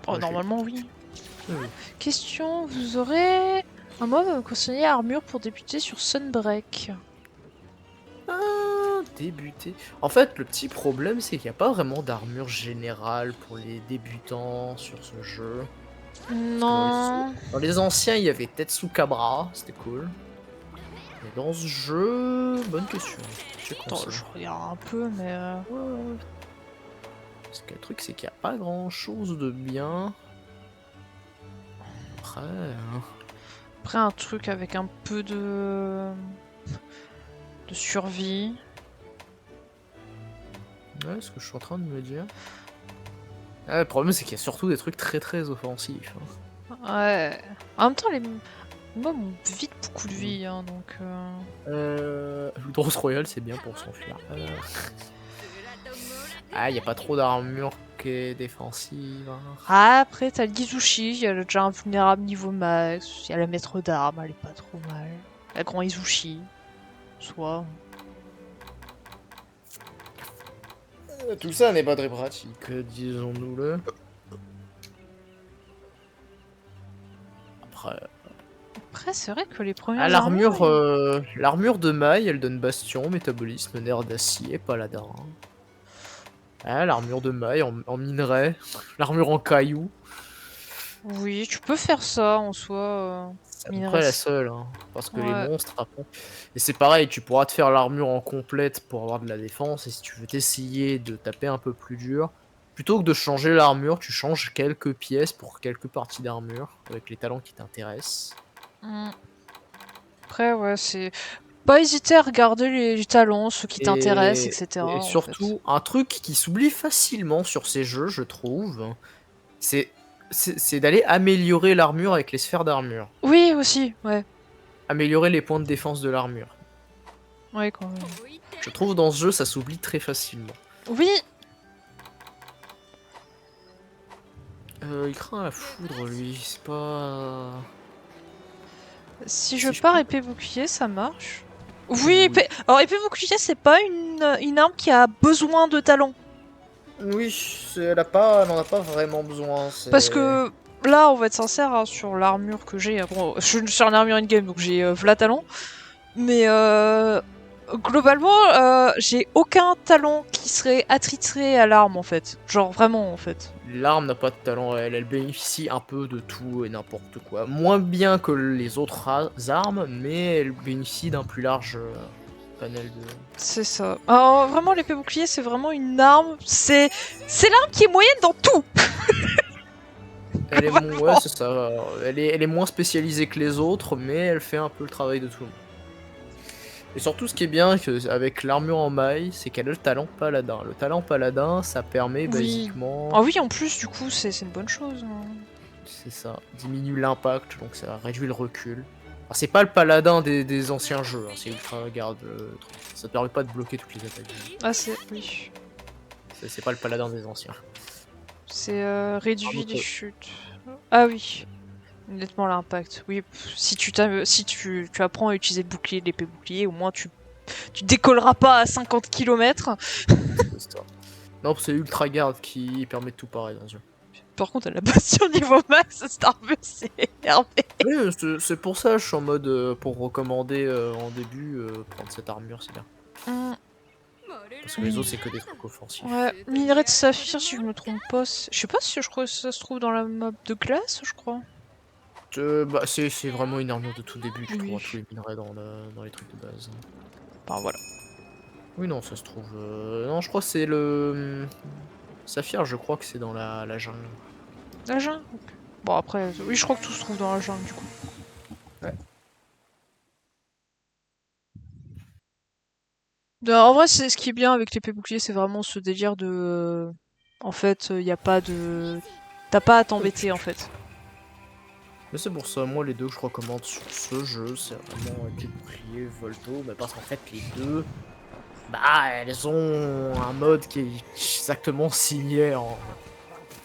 Oh, Ouais, je l'ai. normalement, oui. Oui. Question, vous aurez un mob à me conseiller armure pour débuter sur Sunbreak. Débuter. En fait, le petit problème, c'est qu'il n'y a pas vraiment d'armure générale pour les débutants sur ce jeu. Non. Dans les anciens, il y avait Tetsukabra, c'était cool. Mais dans ce jeu, bonne question. Je sais qu'on Attends, sait. je regarde un peu, mais. Ouais. Parce que le truc, c'est qu'il n'y a pas grand chose de bien. Après. Après, un truc avec un peu de survie. Ouais, ce que je suis en train de me dire. Ah, le problème, c'est qu'il y a surtout des trucs très très offensifs. Hein. Ouais. En même temps, les mobs ont vite beaucoup de vie, hein, donc. Ludros Royal, c'est bien pour s'enfuir. Ah, y a pas trop d'armure qui est défensive. Hein. Ah, après, t'as le Gizushi, il y a le déjà invulnérable niveau max, il y a la maître d'armes, elle est pas trop mal. La grand Izushi, soit. Tout ça n'est pas très pratique, disons-nous-le. Après. Après, c'est vrai que les premières Ah, l'armure armures, l'armure de maille, elle donne bastion, métabolisme, nerf d'acier, paladin. Ah, l'armure de maille en minerai, l'armure en caillou. oui, tu peux faire ça en soi. C'est à peu Minerai. près la seule, hein, parce que les Ouais. monstres, après... Et c'est pareil, tu pourras te faire l'armure en complète pour avoir de la défense, et si tu veux t'essayer de taper un peu plus dur, plutôt que de changer l'armure, tu changes quelques pièces pour quelques parties d'armure, avec les talents qui t'intéressent. Mm. Après, ouais, c'est. Pas hésiter à regarder les talents, ceux qui t'intéressent, etc. Et en surtout, un truc qui s'oublie facilement sur ces jeux, je trouve, c'est d'aller améliorer l'armure avec les sphères d'armure. fait. Oui, aussi, ouais. Améliorer les points de défense de l'armure. Ouais, quand même. Je trouve dans ce jeu, ça s'oublie très facilement. Oui, Il craint la foudre, lui, c'est pas... si Si je je pars peux- épée bouclier, ça marche. Oui, Oui. alors épée bouclier, c'est pas une arme qui a besoin de talent. Oui, elle n'en a pas vraiment besoin. Parce que là, on va être sincère, hein, sur l'armure que j'ai. Bon, je suis sur une armure in-game, donc j'ai v'là talent. Mais globalement, j'ai aucun talent qui serait attitré à l'arme en fait. Genre vraiment en fait. L'arme n'a pas de talent, elle bénéficie un peu de tout et n'importe quoi. Moins bien que les autres armes, mais elle bénéficie d'un plus large panel de... C'est ça. Alors vraiment, l'épée bouclier, c'est vraiment une arme. C'est l'arme qui est moyenne dans tout. Elle est, Vraiment. ouais, c'est ça. Elle est moins spécialisée que les autres, mais elle fait un peu le travail de tout le monde. Et surtout, ce qui est bien avec l'armure en maille, c'est qu'elle a le talent paladin. Le talent paladin, ça permet Oui. basiquement... Ah oui, en plus, du coup, c'est une bonne chose. Hein. C'est ça, diminue l'impact, donc ça réduit le recul. Alors, c'est pas le paladin des anciens jeux, hein, c'est ultra garde. Ça te permet pas de bloquer toutes les attaques. Ah c'est oui. C'est pas le paladin des anciens. C'est réduit Pardon, les chutes. Ah oui. Nettement l'impact. Oui, si tu apprends à utiliser le bouclier, l'épée bouclier, au moins tu décolleras pas à 50 km. C'est ça. Non, c'est ultra garde qui permet de tout pareil dans ce jeu. Par contre, elle a passé au niveau max, cette armure, c'est énervé. Oui, c'est pour ça, je suis en mode pour recommander en début, prendre cette armure, c'est bien. Parce que les autres, c'est que des trucs offensifs. Ouais, minerai de saphir, si je me trompe pas. Je sais pas si je crois que ça se trouve dans la map de glace, je crois. Bah, c'est vraiment une armure de tout début, tu Oui. trouveras tous les minerais dans les trucs de base. Enfin, voilà. Oui, non, ça se trouve. Non, je crois que c'est le. Saphir, je crois que c'est dans la jungle. La jungle. Ok. Bon, après, oui, je crois que tout se trouve dans la jungle, du coup. Ouais. En vrai, c'est ce qui est bien avec l'épée bouclier, c'est vraiment ce délire de. En fait, y a pas de. T'as pas à t'embêter, en fait. Mais c'est pour ça, moi, les deux que je recommande sur ce jeu, c'est vraiment épée bouclier, Volto, mais parce qu'en fait, les deux. Bah, elles ont un mode qui est exactement similaire.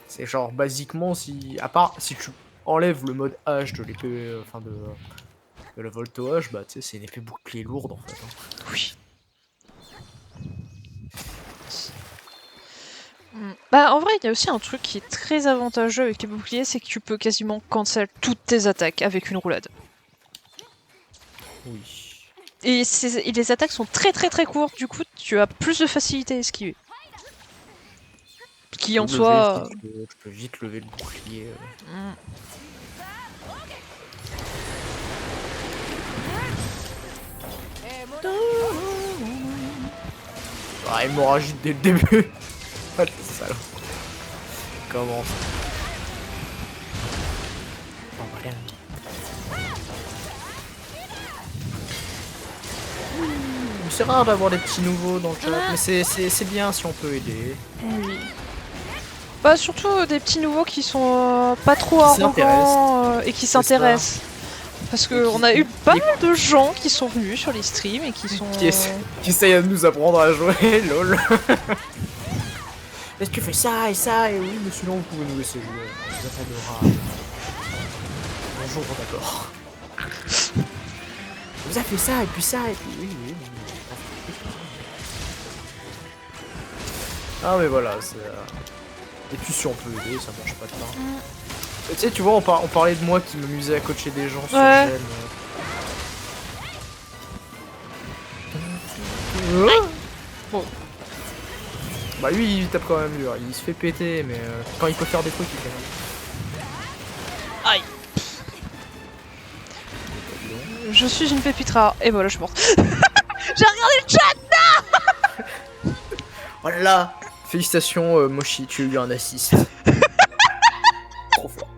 C'est genre, basiquement, si. À part si tu enlèves le mode H de l'épée. Enfin, de la Volto H, bah, tu sais, c'est une épée bouclier lourde en fait. Oui. Bah, en vrai, il y a aussi un truc qui est très avantageux avec les boucliers, c'est que tu peux quasiment cancel toutes tes attaques avec une roulade. Oui. Et les attaques sont très très très courtes, du coup, tu as plus de facilité à esquiver. Qui en soi. Tu peux vite lever le bouclier. Ah, hémorragie dès le début. Ah, le salaud. Comment ça? Oh, voilà. C'est rare d'avoir des petits nouveaux dans le chat, mais c'est bien si on peut aider. Oui. Bah, surtout des petits nouveaux qui sont pas trop Qui arrogants et qui C'est ça. s'intéressent. Parce Et qu'on a eu pas mal de gens qui sont venus sur les streams et qui sont. Qui essayent de nous apprendre à jouer, lol. Est-ce que tu fais ça et ça et oui, mais sinon vous pouvez nous laisser jouer. On vous attendra. Bonjour, d'accord. Vous avez fait ça et puis ça et puis oui, oui. Ah mais voilà, c'est. Et puis si on peut aider, ça mange pas de pain. Tu sais, tu vois, on parlait de moi qui m'amusais à coacher des gens sur Ouais. Gen. Bon. Bah lui il tape quand même dur, il se fait péter mais quand il peut faire des trucs il fait mal. Aïe. Je suis une pépite rare. Et voilà, je suis morte. J'ai regardé le chat. Oh là là. Félicitations Moshi, tu as eu un assist. Trop fort.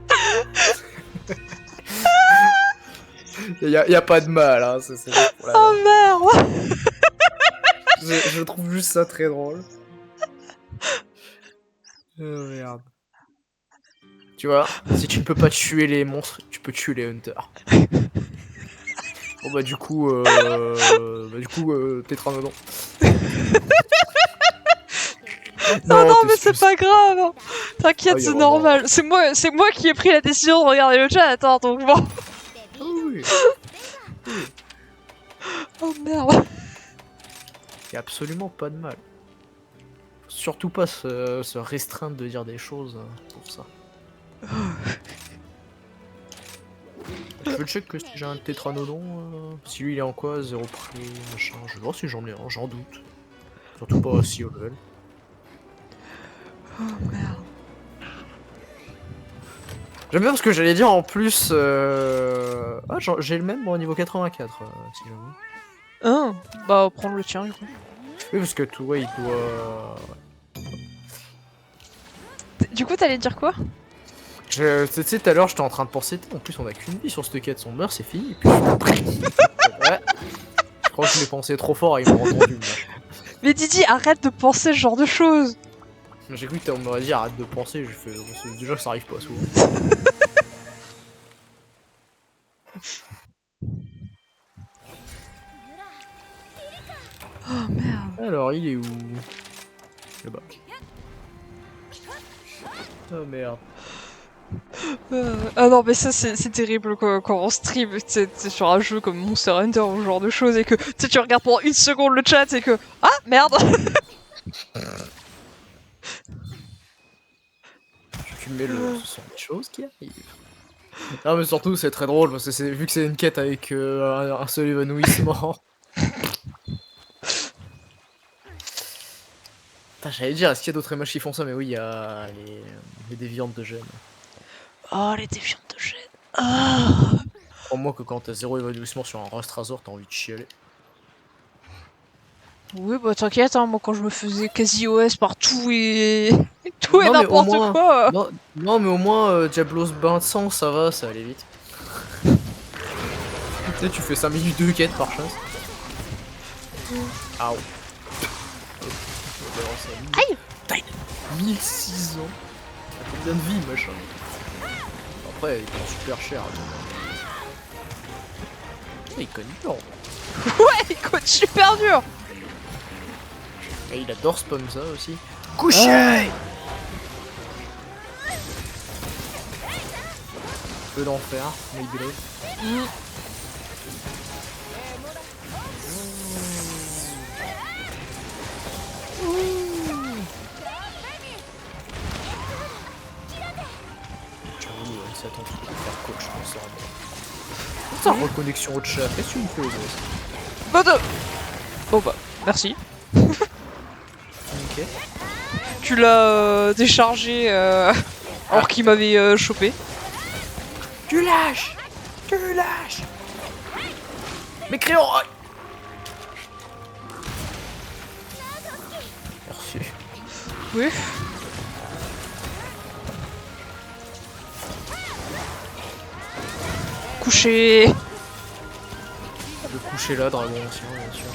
y a pas de mal hein, c'est pour la Oh merde. je trouve juste ça très drôle. Oh merde. Tu vois, si tu ne peux pas tuer les monstres, tu peux tuer les hunters. Bon bah du coup, Tétranodon. Non, mais c'est pas grave. Hein. T'inquiète, Ah, c'est normal. C'est moi qui ai pris la décision de regarder le chat. Attends, donc bon. Ah oui. Oh merde. Y a absolument pas de mal. Faut surtout pas se restreindre de dire des choses pour ça. Je veux check que si j'ai un tétranodon, si lui il est en quoi, 0 prix, machin, je vais voir si j'en ai un, j'en doute. Surtout pas si haut level. Oh merde. J'aime bien parce que j'allais dire en plus, ah, j'ai le même au niveau 84, si j'avoue. Hein. Bah, prendre le tien, du coup. Oui, parce que tout, ouais, il doit... Du coup, t'allais dire quoi? Tu sais, tout à l'heure, j'étais en train de penser, en plus, on a qu'une vie sur cette quête, son meurt, c'est fini, et puis... ouais. Je crois que je l'ai pensé trop fort et ils m'ont entendu. Mais Didi, arrête de penser ce genre de choses. J'ai cru qu'on m'aurait dit arrête de penser, j'ai fait... déjà, ça arrive pas souvent. Oh merde. Alors, il est où? Là-bas. Oh merde. Ah non, mais ça, c'est terrible quand on stream t'sais, sur un jeu comme Monster Hunter ou ce genre de choses et que tu regardes pendant une seconde le chat et que. Ah merde. cumulé ce sont des choses qui arrivent. Non mais surtout c'est très drôle parce que vu que c'est une quête avec un seul évanouissement. Putain, j'allais dire, est-ce qu'il y a d'autres MH qui font ça? Mais oui, il y a les déviantes de gènes. Oh, les déviantes de gènes. Ah. Crois-moi que quand t'as 0 évanouissement sur un Rust Razor, t'as envie de chialer. Oui, bah t'inquiète, hein, moi quand je me faisais quasi OS par tout et tout et Non, mais au n'importe moins- quoi. Non mais au moins Diablos bain de sang, ça va, ça allait vite. Tu sais, tu fais 5 minutes de quête par chance. Aïe. Aïe. Putain, 1600. T'as combien de vie, machin? Après, il prend super cher. Il cogne dur. Ouais, il coûte super dur. Et il adore spam ça aussi. Coucher. Peu d'enfer, maybe. C'est ton truc de faire coach, je pense. Putain, reconnexion au chat, qu'est-ce que tu me fais, boss? Bon bah, merci. Ok. Tu l'as déchargé alors qu'il m'avait chopé. Tu lâches. Mais Créon. Merci. Oui. Couché. Le coucher là, dragon aussi, bien sûr.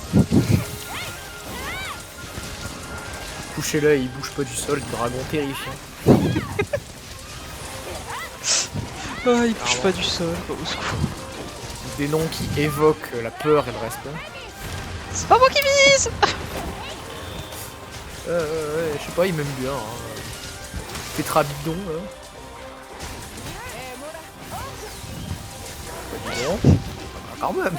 Coucher là, il bouge pas du sol, dragon terrifiant. Ah, il bouge pas du sol, quoi, au secours. Des noms qui évoquent la peur et le respect. C'est pas moi qui vise. Ouais, je sais pas, il m'aime bien. Hein. Petra bidon, là. Bon. Quand même.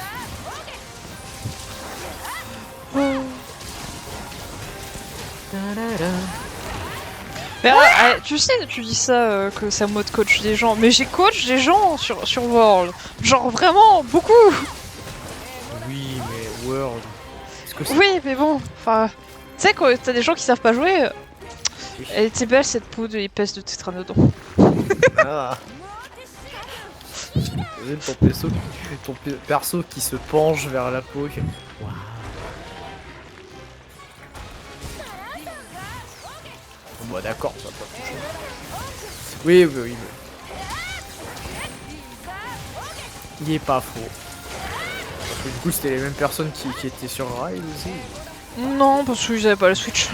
Mais tu sais, tu dis ça que ça mode coach des gens, mais j'ai coach des gens sur World. Genre vraiment beaucoup. Oui, mais World. Est-ce que c'est Oui, mais bon, enfin, tu sais quand t'as des gens qui savent pas jouer, elle était belle cette peau de épaisse de Tétranodon. Ah. Ton perso qui se penche vers la peau. Waouh. Bon, bah d'accord, ça va pas toucher. Oui. Il est pas faux. Parce que du coup, c'était les mêmes personnes qui étaient sur Rise aussi. Non, parce qu'ils avaient pas la Switch.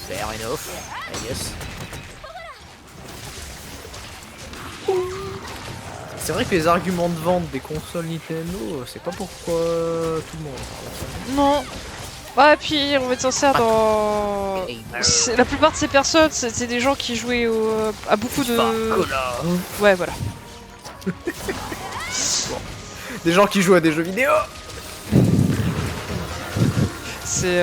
C'est fair enough, I guess. C'est vrai que les arguments de vente des consoles Nintendo, c'est pas pourquoi tout le monde parle. Non. Ouais, puis on va être sincère, dans... la plupart de ces personnes, c'est des gens qui jouaient à beaucoup de... Ouais, voilà. Des gens qui jouent à des jeux vidéo. C'est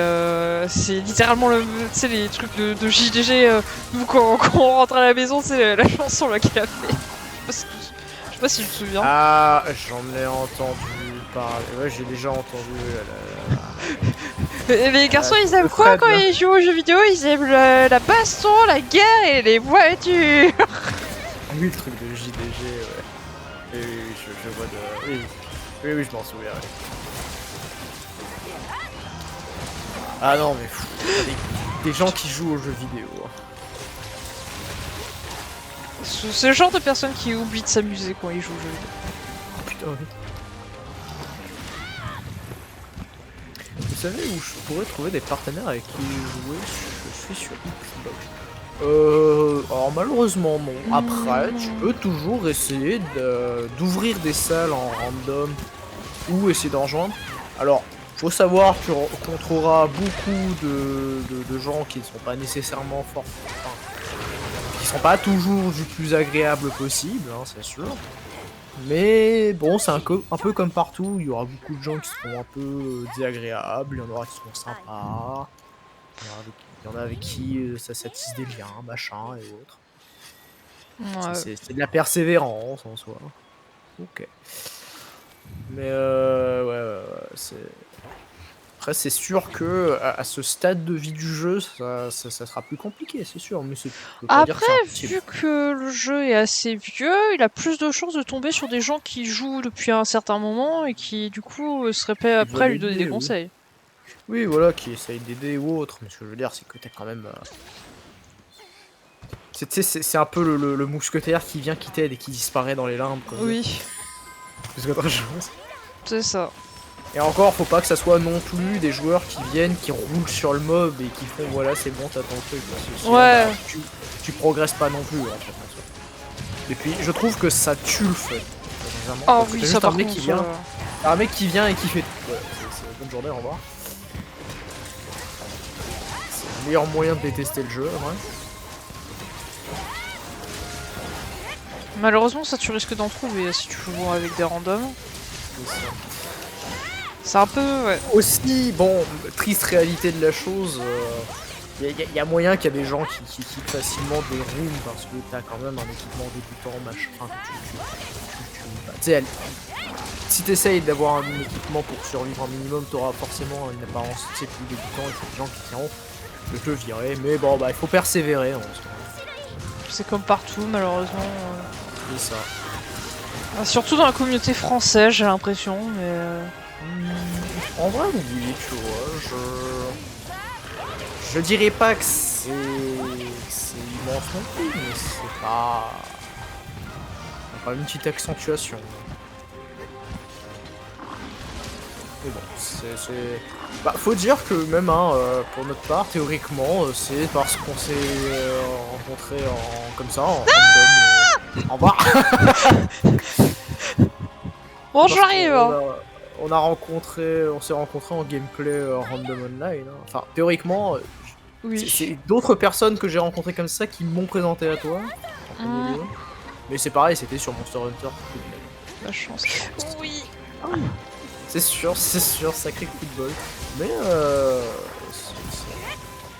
littéralement le, tu sais, les trucs de JDG, nous quand on rentre à la maison, c'est la chanson là qu'il a fait. Je sais pas si je me souviens. Ah, j'en ai entendu parler. Ouais, j'ai déjà entendu. Mais les garçons, ils aiment quoi Fred, quand là. ils jouent aux jeux vidéo? Ils aiment la baston, la guerre et les voitures. Oui, le truc de JDG, ouais. Oui, je vois de. Oui, je m'en souviens. Ouais. Ah non, mais fou. Des gens qui jouent aux jeux vidéo. C'est le genre de personne qui oublie de s'amuser quand ils jouent aux jeux vidéo. Oh putain, oui. Vous savez où je pourrais trouver des partenaires avec qui jouer? Je suis sur Xbox. Alors malheureusement non. Après, tu peux toujours essayer d'ouvrir des salles en random ou essayer d'en rejoindre. Alors, faut savoir que tu rencontreras beaucoup de gens qui ne sont pas nécessairement forts. Enfin, qui sont pas toujours du plus agréable possible, hein, c'est sûr. Mais bon, c'est un peu comme partout, il y aura beaucoup de gens qui seront un peu désagréables, il y en aura qui seront sympas. Il y en a avec qui ça tisse des liens, machin et autres. Ouais. C'est de la persévérance en soi. Ok. Mais ouais, c'est... Après, c'est sûr que à ce stade de vie du jeu, ça sera plus compliqué, c'est sûr. Mais ça peut pas dire que Après, c'est impossible. vu que le jeu est assez vieux, il a plus de chances de tomber sur des gens qui jouent depuis un certain moment et qui, du coup, seraient prêts Qui veulent à lui donner aider, des oui. conseils. Oui, voilà, qui essayent d'aider ou autre. Mais ce que je veux dire, c'est que t'as quand même... C'est un peu le mousquetaire qui vient, qui t'aide et qui disparaît dans les limbes. Quoi. Oui, Plus qu'autre chose. c'est ça. Et encore, faut pas que ça soit non plus des joueurs qui viennent, qui roulent sur le mob et qui font voilà, c'est bon, t'as ton truc. Parce que sinon, Ouais. bah, tu progresses pas non plus en fait. En soi. Et puis, je trouve que ça tue le fun. Vraiment. Oh Parce que oui, t'as ça juste par un mec contre. qui vient, t'as un mec qui vient et qui fait. Ouais, bonne journée, au revoir. C'est le meilleur moyen de détester le jeu, ouais. Malheureusement, ça tu risques d'en trouver si tu joues avec des randoms. C'est un peu. Ouais. Aussi, bon, triste réalité de la chose, y a moyen qu'il y a des gens qui quittent facilement des rooms parce que t'as quand même un équipement débutant, machin. Enfin, bah, tu sais, si t'essayes d'avoir un équipement pour survivre un minimum, t'auras forcément une apparence plus débutant et c'est des gens qui diront de te virer. Mais bon, bah, il faut persévérer en ce moment. C'est comme partout, malheureusement. C'est ça. Surtout dans la communauté française, j'ai l'impression. Mais. En vrai, oui, tu vois, je dirais pas que c'est immense non plus, mais c'est pas une petite accentuation. Mais bon, c'est... Bah, faut dire que même, hein, pour notre part, théoriquement, c'est parce qu'on s'est rencontrés comme ça, en random, au revoir. Bon, Parce j'arrive! qu'on on s'est rencontrés en gameplay random online. Hein. Enfin, théoriquement, Oui. c'est d'autres personnes que j'ai rencontrées comme ça qui m'ont présenté à toi. En premier lieu. Mais c'est pareil, c'était sur Monster Hunter. La chance. Oui. C'est sûr, sacré coup de bol. Mais Moi,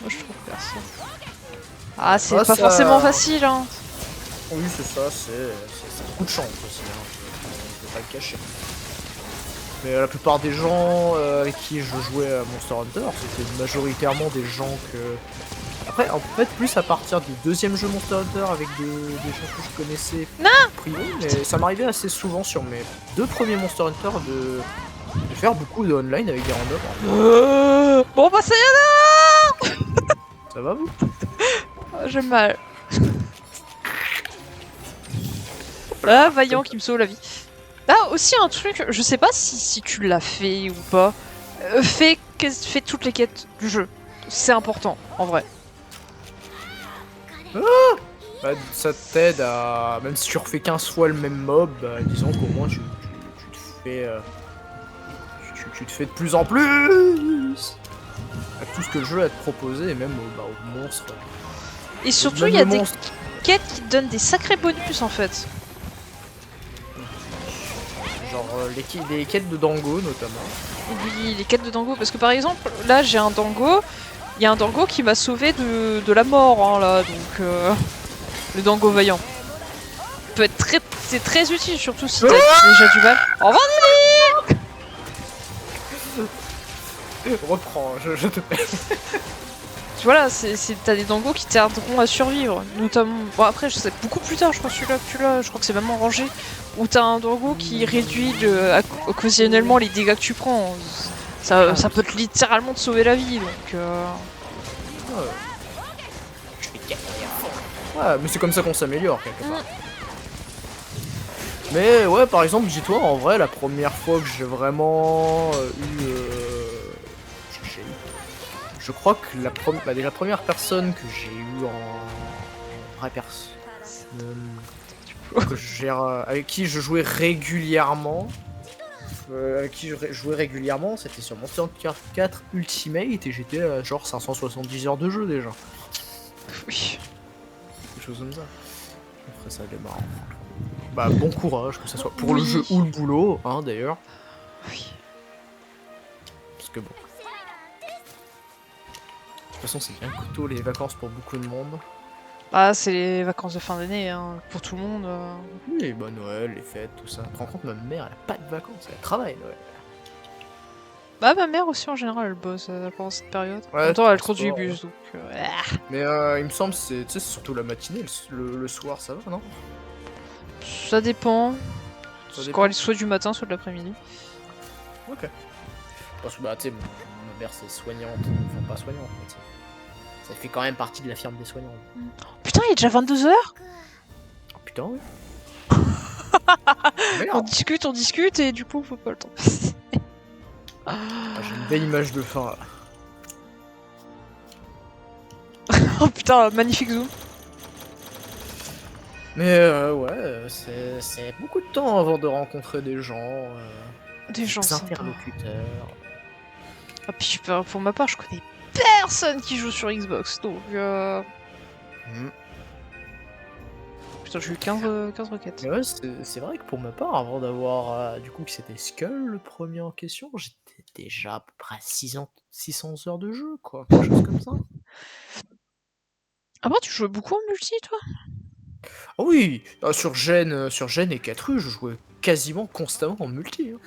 je trouve personne. Ah, c'est Ah, pas ça- forcément facile, hein. oui, c'est ça, c'est beaucoup de chance aussi. Hein. Je vais pas le cacher. Mais la plupart des gens avec qui je jouais à Monster Hunter, c'était majoritairement des gens que... Après, en fait, plus à partir du deuxième jeu Monster Hunter avec des gens que je connaissais privé, mais ça m'arrivait assez souvent sur mes deux premiers Monster Hunter de faire beaucoup de online avec des randoms. Bon, bah, ça y est, Ça va vous? j'ai mal. Ah, Vaillant qui me sauve la vie. Là, aussi un truc, je sais pas si tu l'as fait ou pas. Fais toutes les quêtes du jeu. C'est important, en vrai. Bah, ça t'aide à... Même si tu refais 15 fois le même mob, bah, disons qu'au moins tu te fais... tu te fais de plus en plus à tout ce que le jeu a à te proposer, et même aux monstres. Et surtout, Même il y a le des monstre. quêtes qui te donnent des sacrés bonus, en fait. Genre les quêtes de Dango notamment. Oui, les quêtes de Dango. Parce que, par exemple, là, j'ai un Dango. Il y a un Dango qui m'a sauvé de la mort, hein, là, donc... Le Dango Vaillant. C'est très utile, surtout si t'as déjà du mal. Au revoir. Reprends, je te paie. Voilà, t'as des dangos qui t'aideront à survivre. Notamment, bon après, je sais beaucoup plus tard, je crois celui-là que tu l'as, je crois que c'est même en rangée, où t'as un dango qui réduit occasionnellement les dégâts que tu prends. Ça peut littéralement te sauver la vie, donc. Ouais, mais c'est comme ça qu'on s'améliore quelque part. Mais ouais, par exemple, dis-toi, en vrai, la première fois que j'ai vraiment je crois que la première personne que j'ai eu en vraie personne avec qui je jouais régulièrement, c'était sur Monster Hunter 4 Ultimate et j'étais à genre 570 heures de jeu déjà. Oui. Quelque chose comme ça. Après ça démarre. Bah bon courage, que ça soit pour le Oui. jeu ou le boulot, hein d'ailleurs. Oui. Parce que bon. toute façon, c'est bien coûteux les vacances pour beaucoup de monde. Ah, c'est les vacances de fin d'année, hein, pour tout le monde. Oui, bah Noël, les fêtes, tout ça. Tu te rends compte, ma mère, elle a pas de vacances, elle travaille Noël. Bah, ma mère aussi, en général, elle bosse pendant cette période. En Ouais, même temps, elle conduit transport, bus, donc... Mais il me semble, tu sais, c'est surtout la matinée, le soir, ça va, non? Ça dépend. Ça Quand dépend. elle est soit du matin, soit de l'après-midi. Ok. Parce que, bah, tu sais, ma mère, c'est soignante, enfin pas soignante, mais tu sais. Ça fait quand même partie de la firme des soignants. Putain, il est déjà 22h. Oh putain, oui. On Merde. discute, et du coup, faut pas le temps. Ah, j'ai une belle image de fin, là. Oh putain, magnifique zoom. Mais ouais, c'est beaucoup de temps avant de rencontrer des gens, Des gens sympas. interlocuteurs. Ah, puis pour ma part, je connais personne qui joue sur Xbox, donc... Mm. Putain, j'ai eu 15 requêtes. Mais ouais, c'est vrai que pour ma part, avant d'avoir du coup que c'était Skull le premier en question, j'étais déjà à peu près à 600 heures de jeu, quoi. Quelque chose comme ça. Ah bah, tu jouais beaucoup en multi, toi? Ah oui, sur Gen et 4U, je jouais quasiment constamment en multi. Hein.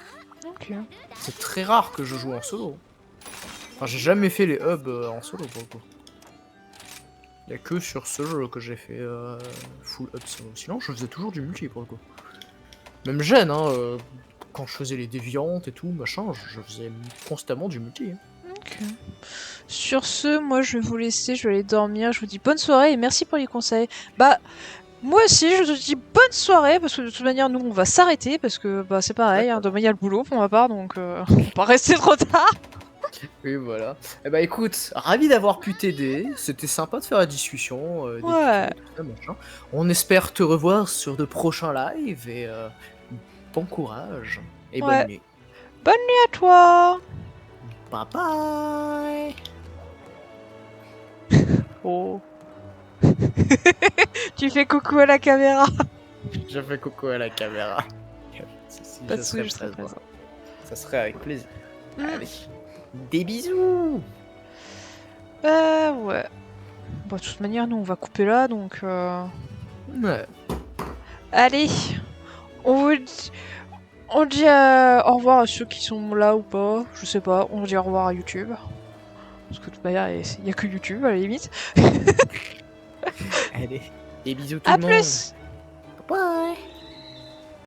Ok. C'est très rare que je joue en solo. Enfin, j'ai jamais fait les hubs en solo pour le coup. Y'a que sur ce jeu que j'ai fait full hub solo. Sinon, je faisais toujours du multi pour le coup. Même Gen, hein, quand je faisais les déviantes et tout, machin, je faisais constamment du multi. Hein. Ok. Sur ce, moi je vais vous laisser, je vais aller dormir. Je vous dis bonne soirée et merci pour les conseils. Bah, moi aussi, je te dis bonne soirée parce que de toute manière, nous on va s'arrêter parce que bah c'est pareil, hein, demain il y a le boulot pour ma part donc on va pas rester trop tard. Oui, voilà. Eh bah écoute, ravi d'avoir pu t'aider. C'était sympa de faire la discussion. Ouais. Tout ça, machin. On espère te revoir sur de prochains lives et bon courage et Ouais. bonne nuit. Bonne nuit à toi. Bye bye. Oh. Tu fais coucou à la caméra. Je fais coucou à la caméra. Pas de soucis, je serai présent. présent. Ça serait avec plaisir. Mm. Allez. Des bisous. Ouais. Bah, de toute manière, nous on va couper là donc. Ouais. Allez, on dit au revoir à ceux qui sont là ou pas, je sais pas, on dit au revoir à YouTube. Parce que de toute manière, il y a que YouTube à la limite. Allez. Des bisous tout À le monde. plus! Bye.